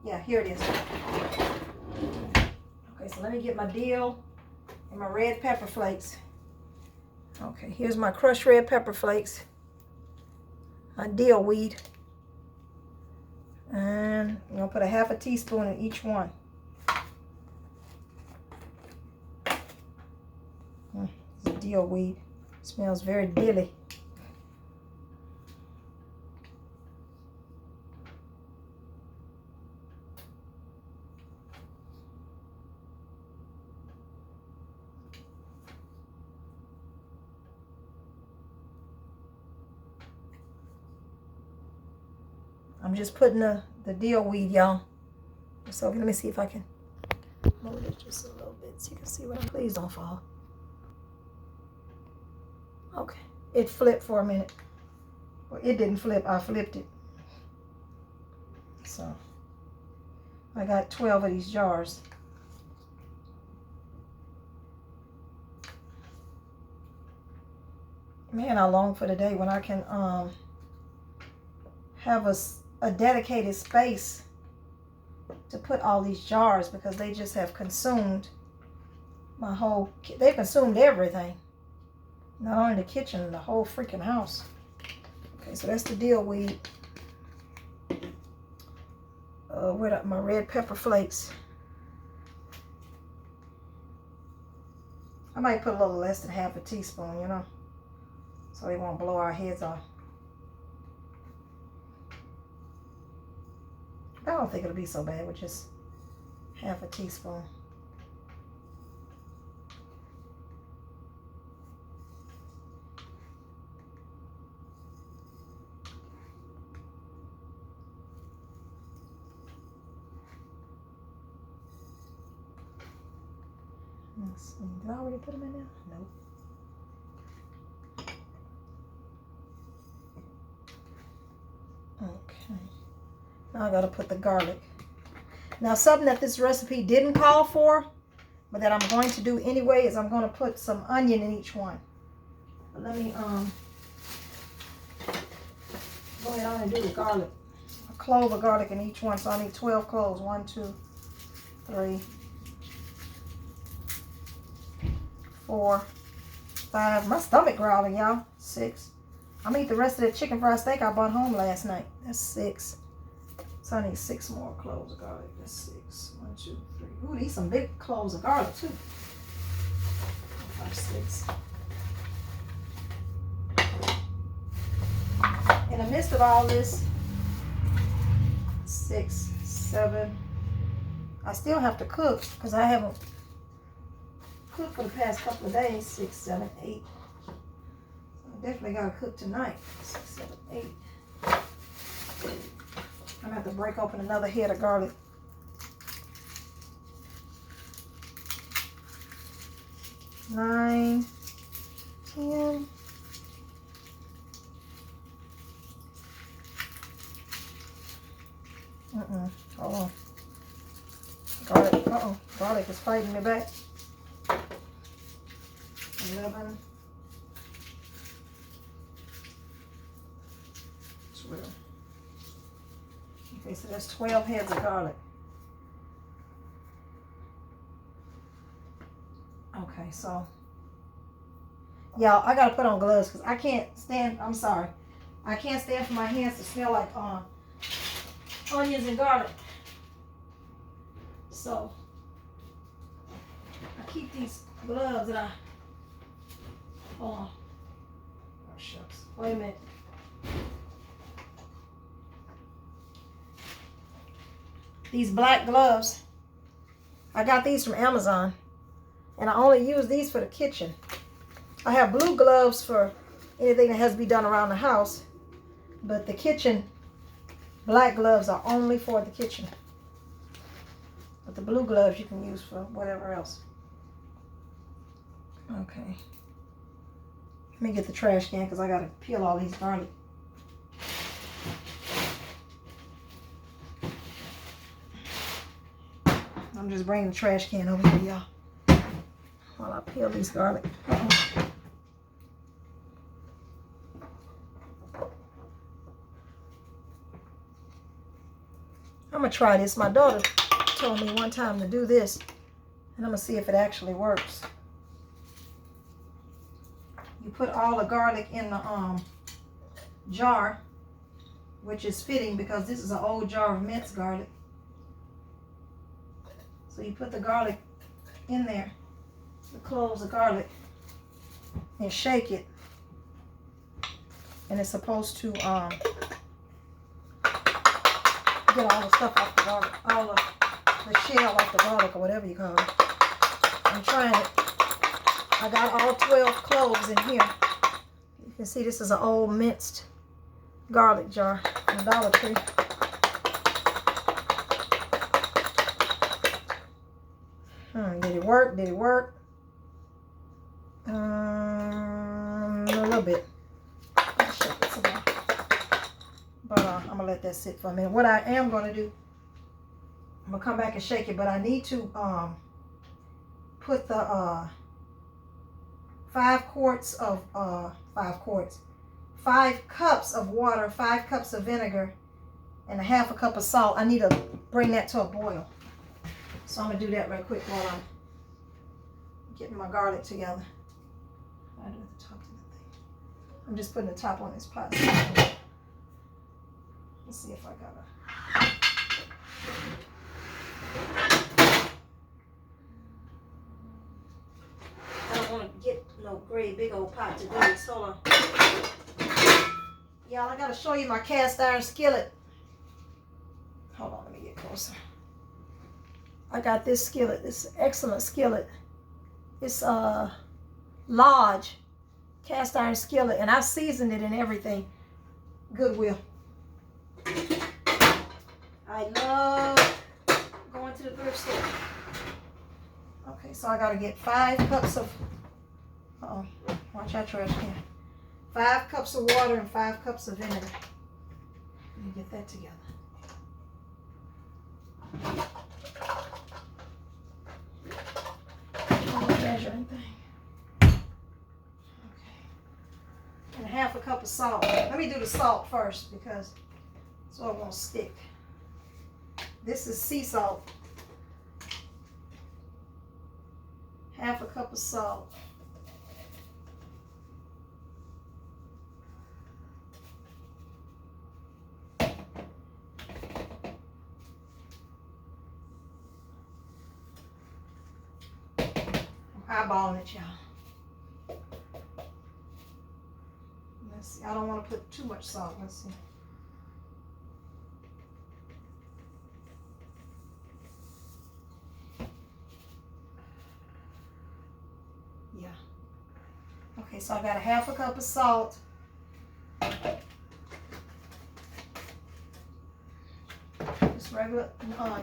Yeah, here it is. Okay, so let me get my dill and my red pepper flakes. Okay, here's my crushed red pepper flakes. My dill weed. And I'm going to put a half a teaspoon in each one. It's dill weed. Smells very dilly. I'm just putting the dill weed, y'all. So let me see if I can move it just a little bit so you can see what I'm. Please don't fall. Okay, it flipped for a minute. Well, it didn't flip, I flipped it. So I got 12 of these jars. Man, I long for the day when I can have a dedicated space to put all these jars, because they just have consumed my whole, they consumed everything. Not only the kitchen, the whole freaking house. Okay, so that's the dill weed. With my red pepper flakes. I might put a little less than half a teaspoon, you know, so they won't blow our heads off. I don't think it'll be so bad with just half a teaspoon. Let's see. Did I already put them in there? Nope. Okay. Now I gotta put the garlic. Now something that this recipe didn't call for, but that I'm going to do anyway, is I'm gonna put some onion in each one. But let me go ahead on and do the garlic. A clove of garlic in each one, so I need 12 cloves. 1, 2, 3, 4, 5. My stomach growling, y'all. 6. I'm gonna eat the rest of that chicken fried steak I bought home last night. That's 6. So I need 6 more cloves of garlic. That's 6. 1, 2, 3. Ooh, these some big cloves of garlic too. 4, 5, 6. In the midst of all this, let's 6, 7. I still have to cook because I haven't cooked for the past couple of days. 6, 7, 8. So I definitely got to cook tonight. 6, 7, 8. I'm going to have to break open another head of garlic. 9, 10. Hold on. Garlic. Garlic is fighting me back. 11. 12. Okay, so that's 12 heads of garlic. Okay, so y'all, I gotta put on gloves because I can't stand. I'm sorry, I can't stand for my hands to smell like onions and garlic. So I keep these gloves that hold on. Oh shucks. Wait a minute. These black gloves, I got these from Amazon, and I only use these for the kitchen. I have blue gloves for anything that has to be done around the house, but the kitchen black gloves are only for the kitchen. But the blue gloves you can use for whatever else. Okay. Let me get the trash can because I got to peel all these garlic. I'm just bringing the trash can over here, y'all, while I peel these garlic. I'm going to try this. My daughter told me one time to do this, and I'm going to see if it actually works. You put all the garlic in the jar, which is fitting because this is an old jar of minced garlic. So you put the garlic in there, the cloves of garlic, and shake it. And it's supposed to get all the stuff off the garlic, all the shell off the garlic or whatever you call it. I'm trying it. I got all 12 cloves in here. You can see this is an old minced garlic jar from Dollar Tree. Did it work? Did it work? A little bit. But I'm going to let that sit for a minute. What I am going to do, I'm going to come back and shake it, but I need to put the 5 cups of water, 5 cups of vinegar, and a half a cup of salt. I need to bring that to a boil. So I'm going to do that right quick while I'm getting my garlic together. I do the top of the thing. I'm just putting the top on this pot. Let's see if I got it. I don't want to get no great big old pot to do this. Hold on. Y'all, I got to show you my cast iron skillet. Hold on, let me get closer. I got this skillet, this excellent skillet. It's Lodge cast iron skillet, and I seasoned it and everything. Goodwill. I love going to the thrift store. Okay, so I gotta get 5 cups of, watch out, trash can. 5 cups of water and 5 cups of vinegar. Let me get that together. Measuring thing. Okay. And a half a cup of salt. Let me do the salt first because so it won't stick. This is sea salt. Half a cup of salt. Eyeballing it, y'all. Let's see. I don't want to put too much salt. Let's see. Okay, so I got a 1/2 cup of salt. Just regular.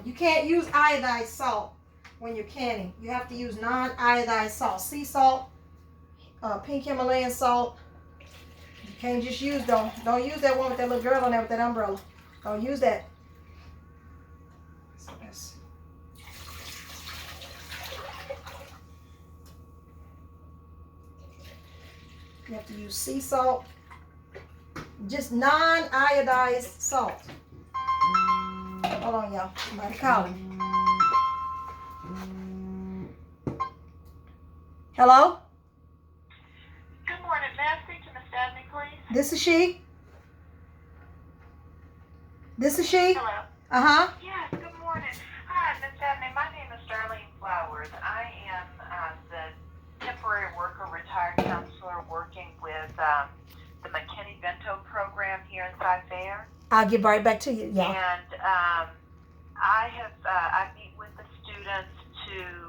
You can't use iodized salt when you're canning. You have to use non-iodized salt. Sea salt, pink Himalayan salt. You can't just use, don't use that one with that little girl on there with that umbrella. Don't use that. So that's, you have to use sea salt. Just non-iodized salt. Hold on, y'all. Somebody calling. Hello? Good morning. May I speak to Miss Dabney, please? This is she. This is she. Hello. Uh-huh. Yes, good morning. Hi, Miss Dabney. My name is Darlene Flowers. I am the temporary worker retired counselor working with the McKinney-Vento program here in Cy-Fair. I'll get right back to you, y'all. And I meet with the students to